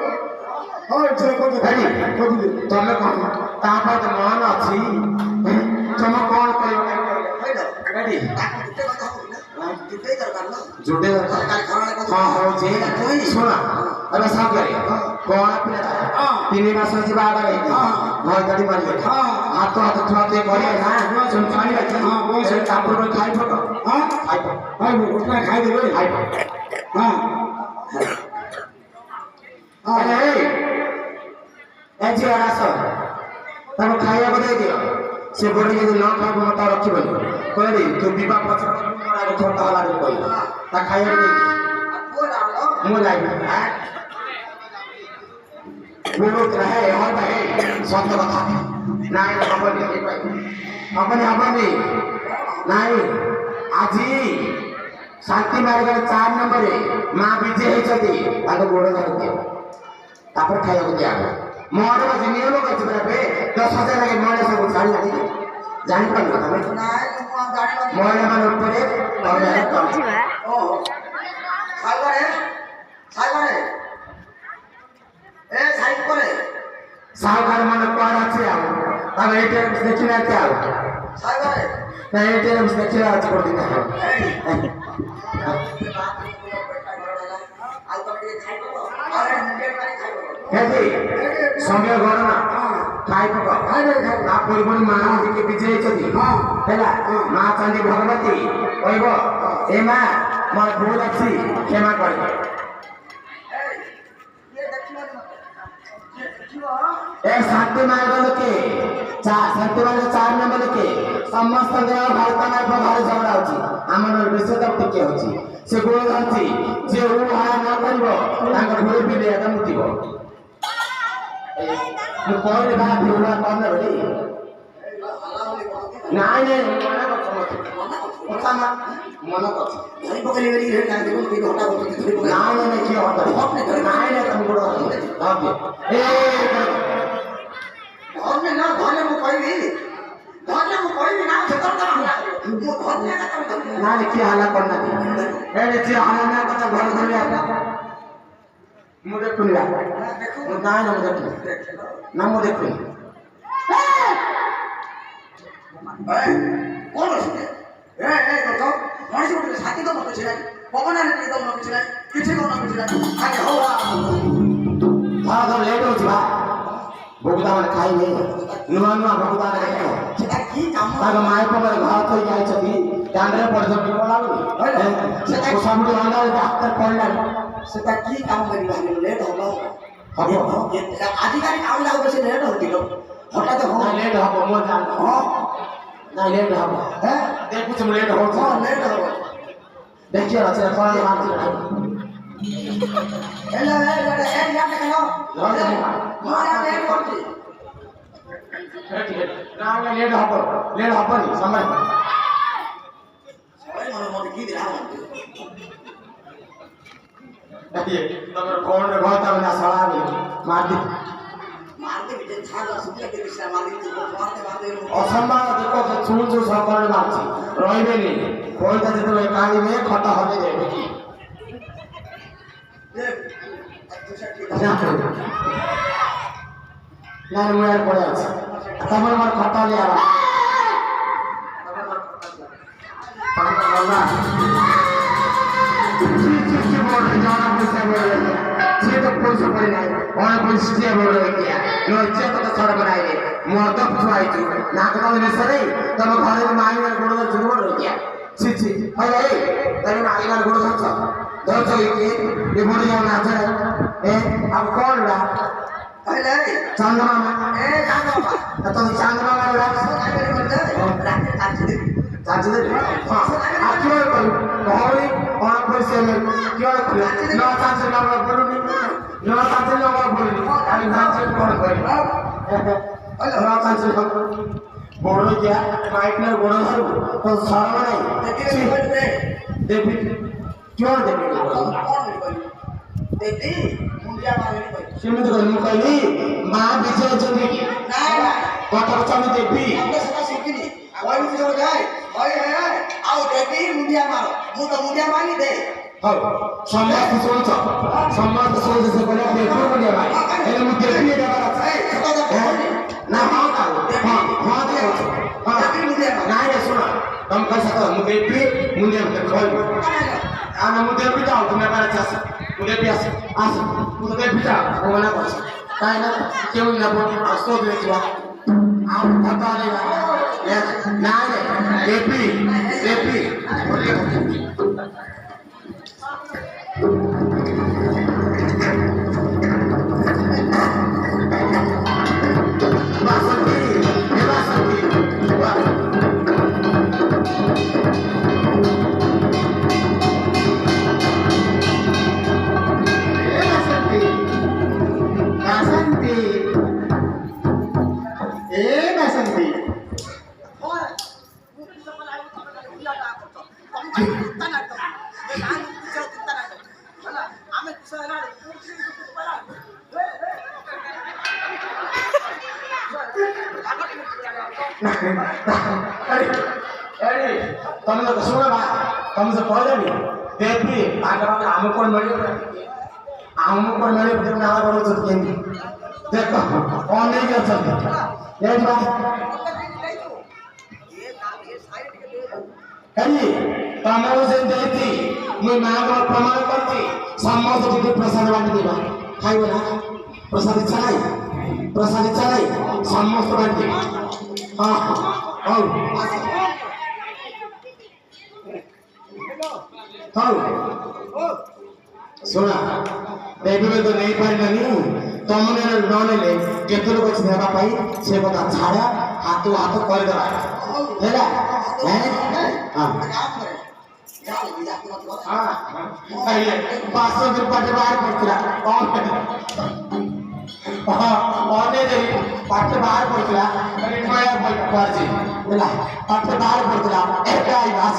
और चलो को गाड़ी को दे तमे कोन तापर त मन अछि तुम कोन करियो गाड़ी जुटे हां हो जे सुना अबे सब करी कोन पिला 3 मास से बाहर गई भय गाड़ी मारी हाथ हाथ थोड़े करे ना सुन पानी रख हां वो से कापड़ में खाई फक हां खाई वो उतना खाई दे खाई हां अरे एजी आरास तब खाइया को दे दियो से बड़ी यदि न खाबो मत रखिबो कहली तू विवाह पछड़ मोरा छोटा वाला रे कोई ता खाइया दे मु लाई बोलो रहे और भाई सत्य कथा नाई हबनी नाई आजी शांति मार्ग 4 नंबर मां विजय होती ताको गोड़ धरती तापर खाइया को दिया मोर बजे नियम कछि बे 10,000 लगे मोर सब छाड़ लागी जानि पन तमे मोर मन ऊपर और मेरा कम ओ सागरे ए साइड करे सावकार मन कोन अछि आ तब एटे देखिना के आ सागरे ना एटे देखिना अछि कर दिना हेदी समय गणना खाई पक आ पूर्वनी मां के विजय छथि हैला मां चंडी भगवती कहबो ए मां मोर भूल अछि क्षमा कर ए शांति मार्ग के 4 नंबर के समस्त भारत में प्रभाव झगड़ा होची हमर विषय तक टिके होची से गोल होची जे उ हा न करबो तांकर भूल भी ले एकदम मुतिबो मु कोइ बा भूला करना बड़ी नाइ कथा ना मन कथा धरी पकली मेरी हे का देखो कि हटा बोलते धरी पकली नाइ कि हटा नाइ तुम गोड़ हां ए और में ना धरे मु कहली না রে কি হালা কর না এই রে যে হালা না কথা ঘর ধরে আপনি মু দেখুনি না না মু দেখুনি না মু দেখুনি কোন শুনে তো মଣିষ উঠে সাথী তো মতো ছিলেন পবনের তো মতো ছিলেন কিছু মতো ছিলেন আগে হওয়া ধর ধর লেট হচ্ছে বা বগুদা মানে খাইবে নূଆ ନୂଆ ବଗୁଦା ଦେଖ সেটা কি কাম ତାଙ୍କ ମାଇ ପାଖରେ ଘର ଥୋଇ ଯାଇଛନ୍ତି ଦାଣ୍ଡରେ ପଡ଼ିଛନ୍ତି ଲାଗୁନି ସବୁଠୁ ଅଣ୍ଡା ଡାକ୍ତର ପଡ଼ିଲାଣି সেটা কি কাম করিবা লেট হলো হব আধিকারিক কাম লাগবে বেশি লেট হচ্ছিল হঠাৎ না লেট হব ମୁଁ ଜାଣି ନା ଲେଟ୍ ହବ হ্যাঁ ଦେଖୁଛୁ ମୁଁ ଲେଟ୍ ହଉଛି লেট হবো ଦେଖିବାର ଅଛି କ'ଣ ମାରୁଛି এলা এই জানে কেন মারা লেট করছি না লেଟ୍ ହବନି ସମୟ সবাই মনে মনে কি দিলাম ତମର ଫୋନରେ ଘର ତମେ ନା ସଳାବି ମାରି মারতে বিজে ছাড়া শুকিয়ে দিস না মারতে মারতে ଅସମ୍ମାନ ଦେଖ ଛୁଁ ଛୁଁ ସକାଳେ ମାରୁଛି ରହିବେନି ପଇସା ଯେତେବେଳେ କାଢ଼ିବେ ଖଟ ହବେ ଦେବେ କି ନାଇଁ ମୁଁ ୟାର ପଳେଇ ଅଛି ତମର ମୋର ଖଟ ନିଆ ସିଏ ତ ପଇସା ପଡ଼ି ନାହିଁ ଅନେକ ପଇସା ବଡ଼ ହେଇକିଆ ଲଜ୍ଜା ତ ସଡ଼କ ନାହିଁ ମଦ ଛୁଆଇଛୁ ନାକ ତମ ଦେଶରେ ତମ ଘରେ ମାଇନା ଗୋଡ଼ ଧରିଛୁ ଗୋଡ଼ ହେଇକିଆ ছি ছি ভাই ভাই তাই মাইনার গোড় ধরছ ধরছ কি এ বড় যাও না আছে এ আব কোন রা তাহলে চান্দমামা এ জানো তো চান্দমামা রা রাখতে কাটছি চাচি দে হ্যাঁ আর কি করি ঘরে অনেক পয়সা নেই কি করি না চাচি না বলুনি না চাচি না বলুনি আমি চাচি কোন করি না চাচি বড় গিয়া মাইকনার বড় ধরব তো সরব নাই দেখবি কেউ দেখবি দেখি মুন্ডিয়া মারি সেମିତି କହି ମୁଁ କହିଲି ମା ବିଜୟ ଅଛନ୍ତି କି না না କଥା କଥା ମୁଁ ଦେବି আমরা সেটা শিখিনি ওই মুখে চলে যায় ওই আও দেখি মুন্ডিয়া মারো মু তো মুন্ডিয়া মারি দে ହଉ ସମସ୍ତେ ଶୁଣୁଛ ସମସ୍ତେ ଶୁଣୁଛ ସେ କହିଲେ ଦେଖୁ ବୋଲି ଭାଇ ହେଲେ ମୁଁ ଦେବି ଦେବାର ଅଛି ନା ହଁ କାଉ ହଁ ହଁ ଦେଉଛି ହଁ ନାଇଁ ରେ ଶୁଣ ତମ କହିସ ତ ମୁଁ ଦେବି ମୁଁ ଦେବି କହିବି ଆମେ ମୁଁ ଦେବି ଯାଉ ତୁମେ ବାର ଆସ ମୁଁ ଦେବି ଆସ ଆସ ମୁଁ ତ ଦେବି ଯାଉ ମୁଁ ମନା କରୁଛି କାହିଁ ନା କେଉଁ ନେବ ଆସ ଦେଖିବା ଆଉ ଖତ ଆଣିବା ନାଇଁ ରେ ଦେବି ତମେ ତ ଶୁଣ ବା ତମେ ସେ କହିଦେବି ଦେବି ତାଙ୍କ ପାଖରେ ଆମକୁ କ'ଣ ମିଳିବ ଆମକୁ କ'ଣ ମିଳିବ ନାଳ କରୁଛନ୍ତି କେମିତି ଦେଖ ଅନେଇକି ଅଛନ୍ତି ଏଇଠି ବା କାହିଁ ତମକୁ ସେ ଦେଇଛି ମୁଁ ମାଆଙ୍କ ପ୍ରମାଣ କରିଛି ସମସ୍ତେ ଟିକେ ପ୍ରସାଦ ବାଣ୍ଟି ଦେବା ଖାଇବ ନା ପ୍ରସାଦ ଇଚ୍ଛା ନାହିଁ ସମସ୍ତେ ବାଣ୍ଟି ହଁ ହଉ ହଉ ଶୁଣ ଏବେ ତ ନେଇପାରିଲାନି ତମ ନ ନେଲେ କେତେ ଲୋକ ଅଛି ନେବା ପାଇଁ ସେ କଥା ଛାଡ଼ ହାତ କରିଦେବା ହେଲା ପାଁଚଶ ପାଟେ ବାହାର ପଡୁଥିଲା ଅନେକ ପାଟେ ବାହାର ପଡୁଥିଲା ହେଲା ପାଟେ ବାହାର ପଡୁଥିଲା ଏକା ଆସ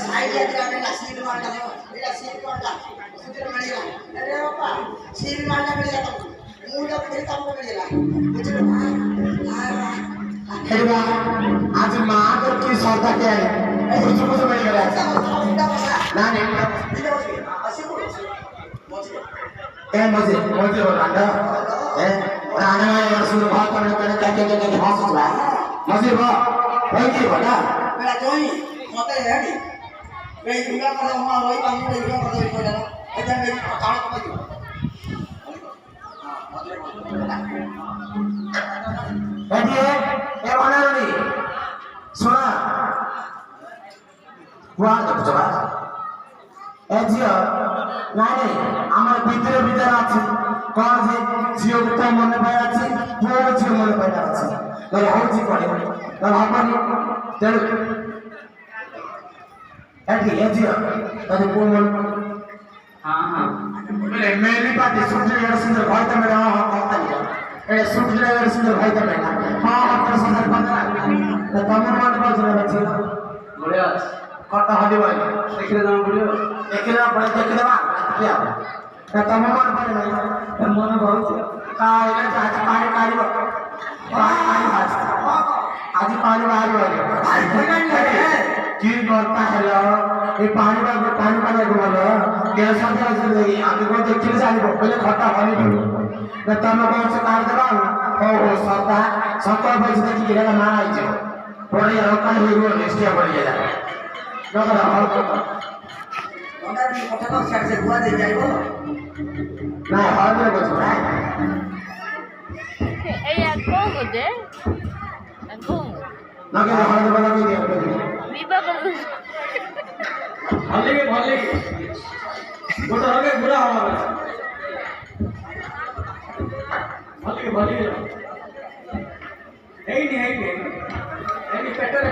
সাইড দিয়ে আমি নাসির মার সেই কাম করে গেলা বুঝলে না হেবা আজ মা তোর কি সরদা কে বুঝু বুঝু বেড়ে গেল না না এ মজে মজে রান্না এ রান্না এর শুরু ভাত করে করে কে হাসবা মজে বা ওই কি বলা বেলা জয় মতে হেডি এই দুর্গা কথা আমার ওই কাম করে দুর্গা কথা ওই কইলা এটা এই কাম করে দিও এ বানানি শোনা হুয়া দেখবা এ জিও নাই আমার ভিতরে ভিতরে আছে কোন যে জিও তো মনে পায় আছে পুরো জিও মনে পায় আছে তাহলে হচ্ছে করে তাহলে আপনি চলো এ জিও তাহলে কোন মন হ্যাঁ বলে মেলি পাতে সুন্দর সুন্দর ভাইটা মেরা কথা নিয়া এ সুন্দর সুন্দর ভাইটা মেরা হ্যাঁ আপনার সুন্দর কথা না তোমার মন বাজরে আছে বলে আছে কত হলি ভাই দেখলে দাম বলিও দেখলে পড়ে দেখলে দাম কি হবে না তোমার মন পড়ে ভাই মন বহুত কাই না আজ পানি কাই आज पानी बाहर की करता है ये पानी पानी बोलो कैसा आगे को देखिए जानी पहले खट्टा पानी ना तम कौन से कार देबा ओ सता सता पैसे देखि गिरा ना आई जे पड़े रका हिरो नेस्टिया पड़ गया नगर हल को ওনার কি কথা তো শেষে গুয়া দিয়ে যাইবো না হল রে বস না এই আর কোন গজে কোন না কে হল রে বলা কি দিয়ে বিবাহ ভালো গোটা হবে বুড়া হবে ভালো এই নি পেটরে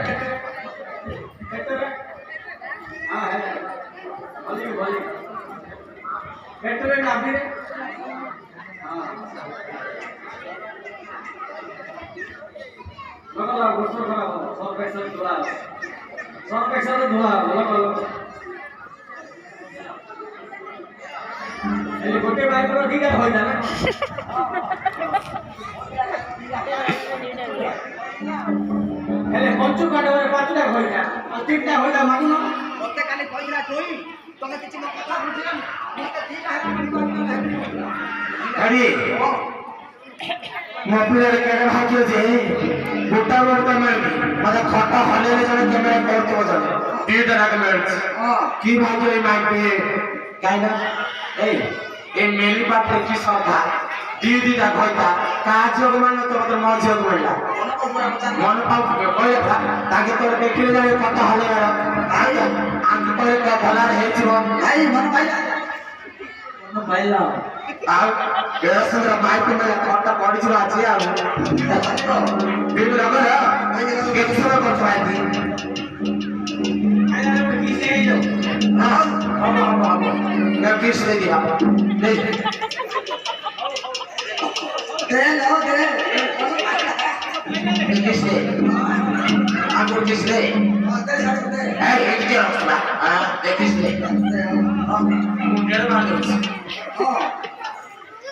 হ্যাঁ ভালো পেটরে না দিলে হ্যাঁ লগলা গোসল করা সব পয়সা ধোয়া ভালো এই গোটে বাইক করে ঠিক আছে হই না এলে পঞ্চু কাটে পাঁচটা হই না আর তিনটা হই না মানু না মতে কালি কইরা কই তোকে কিছু কথা বুঝলাম মতে ঠিক আছে अरे मोपले केरे भाग्य जे गोटा गोटा में मतलब खट्टा हले रे जने कैमरा करते बजन दी तरह के मेल की भाग्य ए माइक पे काइना ए मेली बात की सौदा दी दा खइता काज योग मान तो मतलब मौज योग बोलला मन पाउ कोई था ताके तोर देखिले जाने खट्टा हले रे आंग पर का भला रहे छिवो भाई मन বাইলা ଆଉ ବେଳସନ୍ଦ୍ର ମାଇକ ମେଲା ଖଟା ପଡିଯିବ ଆଜି ଆଉ ବିଲୁ ରଗର କେତେ ସମୟ କରୁଛ ଆଜି କିସ ଦେଇଦିଅ দে লাও দে কিস দେ আগুর কিস দে দে সাড়ে দে এই কি রসলা দেখিস দে মুন্ডের মারছ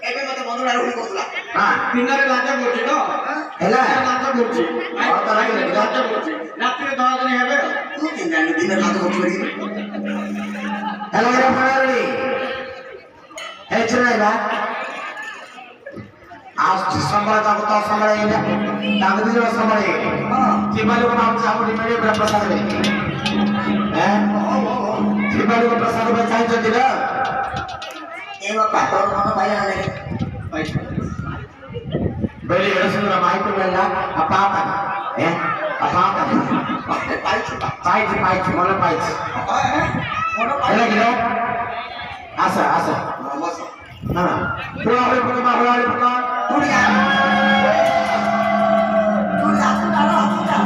ଏବେ ମତେ ବନ୍ଧୁରା ରୋହି କହୁଥିଲା হ্যাঁ দিনারে লাজা করছি তো ହେଲା লাজা করছি ଆଉ ତ ଲାଗିଲା লাজা করছি রাত্রে দরাদরি হবে ତୁ କେମିତି ଜାଣିଲୁ ଦିନରେ ଲାଜ କରୁଛୁ ବୋଲି ହେଲା রে ফাড়ালি এই চলাইবা আজ সম্বল তাকে তো সম্বল এইটা তাকে দিল সম্বল এই কি বালু নাম চাবু দিলে প্রসাদ রে হ্যাঁ কি বালু প্রসাদ বাঁচাই তো দিল ଏ ବାପା ତୋର ମନ ପାଇଲା ନା ନାଇଁ বেলি রসুন্দর মাইক মেলা আপাতা আপাতা ପାଇଛୁ পাইছি পাইছি মনে পাইছি ମନ ହେଲା ପାଇଲା কি আশা আশা ବସ না পুরো হবে পুরো বাবা হবে পুরো তুই যা তুই আসু না আসু না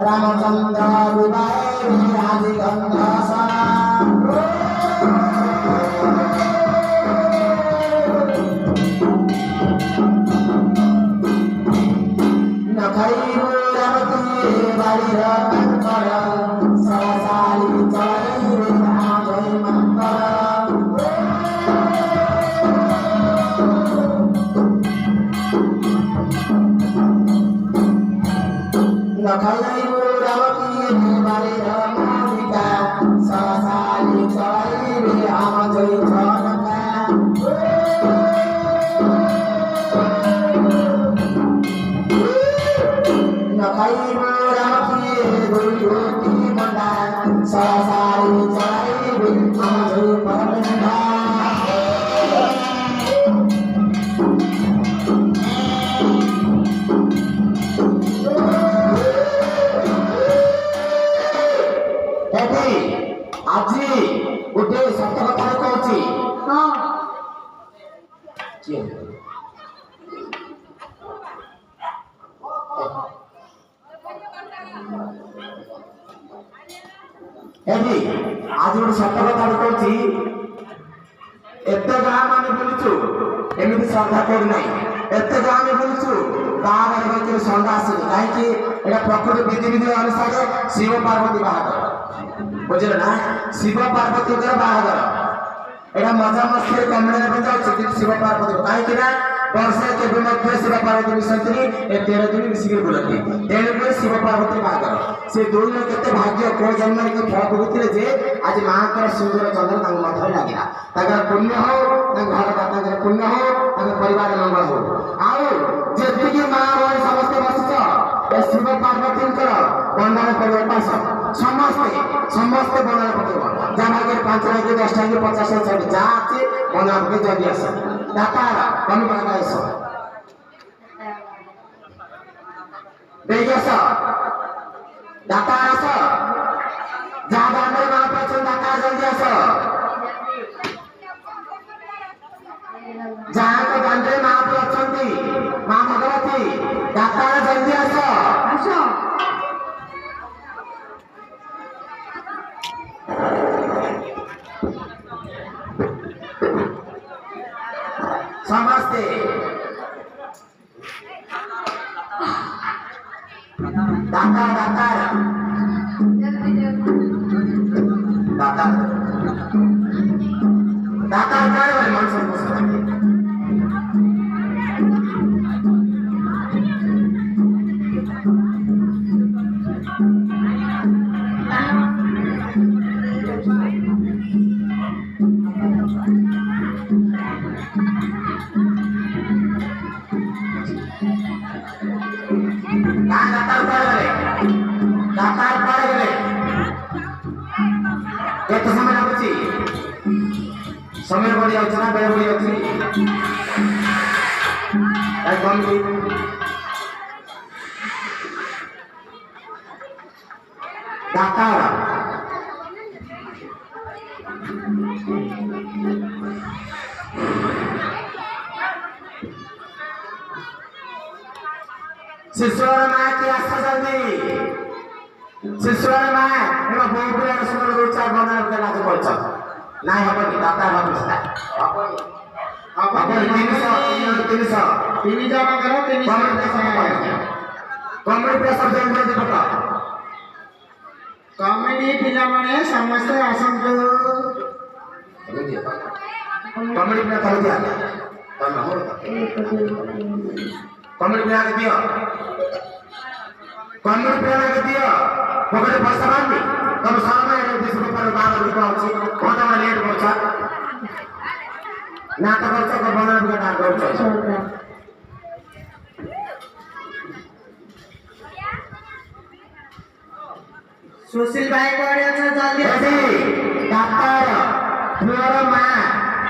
রামচন্দ্র বিবাহে বিরাজি গন্ধসনা নখাইব রামতি বাড়ির কাঙ্কর সরসালি চলাই রে জয় মঙ্গল নখাই রামকি বারে রামিকা সাসালি চাইবে আমাজই ছনকা নখাই রামকি দুইটি মন্ডা সাসালি চাইবে আমাজই পরমন্দা আজি ଗୋଟେ ସତ କଥା କହୁଛି ଆଜି ଗୋଟେ ସତ କଥା କହୁଛି ଏତେ ଗାଁ ଆମେ ବୁଲିଛୁ ଏମିତି ଶ୍ରଦ୍ଧା କରୁନାହିଁ ଏତେ ଗାଁ ଆମେ ବୁଲିଛୁ ବାହାଘର ଭିତରେ ସନ୍ଧ୍ୟା ଆସିନି କାହିଁକି ଏଇଟା ପ୍ରକୃତି ବିଧିବିଧି ଅନୁସାରେ ଶିବ ପାର୍ବତୀ ବାହାଘର ବୁଝିଲେ ନା ଶିବ ପାର୍ବତୀଙ୍କର ବାହାଘର ଏଇଟା ମଜା ମସ୍ତିରେ କମେଡିରେ ବି ଯାଉଛି କିନ୍ତୁ ଶିବ ପାର୍ବତୀ କାହିଁକି ନା ବର୍ଷେ କେବେ ମଧ୍ୟ ଶିବ ପାର୍ବତୀ ମିଶନ୍ତିନି ଏ 13 ଦିନ ମିଶିକି ବୁଲନ୍ତି ତେଣୁକରି ଶିବ ପାର୍ବତୀ ବାହାଘର ସେ ଦୁଇର କେତେ ଭାଗ୍ୟ କୋଉ ଜନ୍ମରେ କି ଫଳ ଭୋଗୁଥିଲେ ଯେ ଆଜି ମାଙ୍କର ସୁନ୍ଦର ଚନ୍ଦ୍ର ତାଙ୍କ ମଠରେ ଲାଗିଲା ତାଙ୍କର ପୁଣ୍ୟ ହଉ ତାଙ୍କ ଘର ବାପାଙ୍କର ପୁଣ୍ୟ ହଉ ତାଙ୍କ ପରିବାର ମଙ୍ଗଳ ହଉ ଆଉ ଯେତିକି ମା ଭଉଣୀ ସମସ୍ତେ ବସିଛ ଏ ଶିବ ପାର୍ବତୀଙ୍କର ବନ୍ଦନା କରିବ ଉପାସ ସମସ୍ତେ ବନ୍ଦନା ପକେଇବ ଯାହା ଭାଗ୍ୟରେ 5 ଭାଗ୍ୟ 10 ଭାଗ୍ୟ 50 ଭାଗ୍ୟ ଯାହା ଅଛି ବନ୍ଦନା ପକେଇ ଜଲ୍ଦି ଆସ ଦାତାର ତମେ ବାହାga ଆସ ଦେଇକି ଆସ ଦାତାର ଆସ ଯାହା ଦାଣ୍ଡରେ ମା ଅଛନ୍ତି ଦାତାର ଜଲ୍ଦି ଆସ ଯାହାଙ୍କ ଦାଣ୍ଡରେ ମା ଅଛନ୍ତି ମା ଭଗବତୀ ଦାତାର ଜଲ୍ଦି ଆସ ସମସ୍ତେ ଦାତାର କାଳେ ମଣିଷ କେତେ ସମୟ ଲାଗୁଛି ସମୟ ବଢି ଯାଉଛି ନା ବେଳ ବଢି ଯାଉଛି ଦାତାର ଶିଶୁର ମା କି ଆସୁଛନ୍ତି ଶିଶୁର ମା ଏବା ବହୁ ପିଲାର ସୁନ୍ଦର ଦଉଛ ବନ୍ଦନା ପକେଇ ନାଚ କରୁଛ ନାଇଁ ହବନି ଦାତା ହବନି ହବନି 300 ତିନି ଜଣଙ୍କର 300 କମେଡି ପ୍ରେସର ଦେଇ ପକ କମେଡି ପିଲାମାନେ ସମସ୍ତେ ଆସନ୍ତୁ କମେଡି ପିଲା ତମେ ଦିଆ କମେଡି ପିଲା ଦିଅ କମେଡି ପିଲା ଦିଅ ପକେଟ ପଇସା ମାରନି ତମେ ସମୟ ଦେଶ ଉପରେ ବାହାର ଲୋକ ଅଛି କଣ ତମେ ଲେଟ୍ କରୁଛ ନାଟ କରୁଛ ବନା ବି ନାଟ କରୁଛ ସୁଶୀଲ ଭାଇ କୁଆଡେ ଅଛ ଜଲ୍ଦି ଡାକ୍ତର ପୁଅର ମା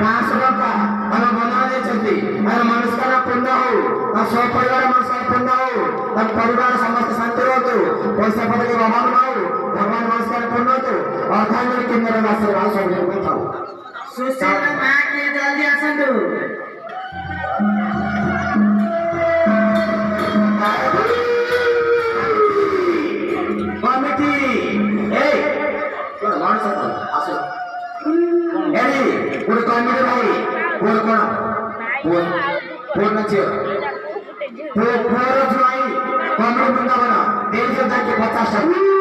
500 ଟଙ୍କା ଆମ ବନା ଦେଇଛନ୍ତି ଆମ ମନସ୍କାମନା ପୂର୍ଣ୍ଣ ହଉ ଆମ ସପରିବାର ମନସ୍କାମନା ପୂର୍ଣ୍ଣ ହଉ ଆମ ପରିବାର ସମସ୍ତେ ଶାନ୍ତି ରୁହନ୍ତୁ ପଇସା ପତ୍ର ଅଭାବ ନ ହଉ ଭଗବାନ ମନସ୍କାମନା ପୂର୍ଣ୍ଣ ହଉ ଅର୍ଥାୟନ କେନ୍ଦ୍ର ମାସରେ ଆଉ ସବୁ ଥାଉ ସୁଶୀଲ ମା କିଏ ଜଲ୍ଦି ଆସନ୍ତୁ କମିଟି ଏଇ କଣ ମଣିଷ ଆସ ଏଇ ଗୋଟେ କମିଟି ଭାଇ ପୁଅ କଣ ପୁଅ ନା ଝିଅ ପୁଅର ଜ୍ୱାଇଁ କମିଟି ବୃନ୍ଦାବନ 50 50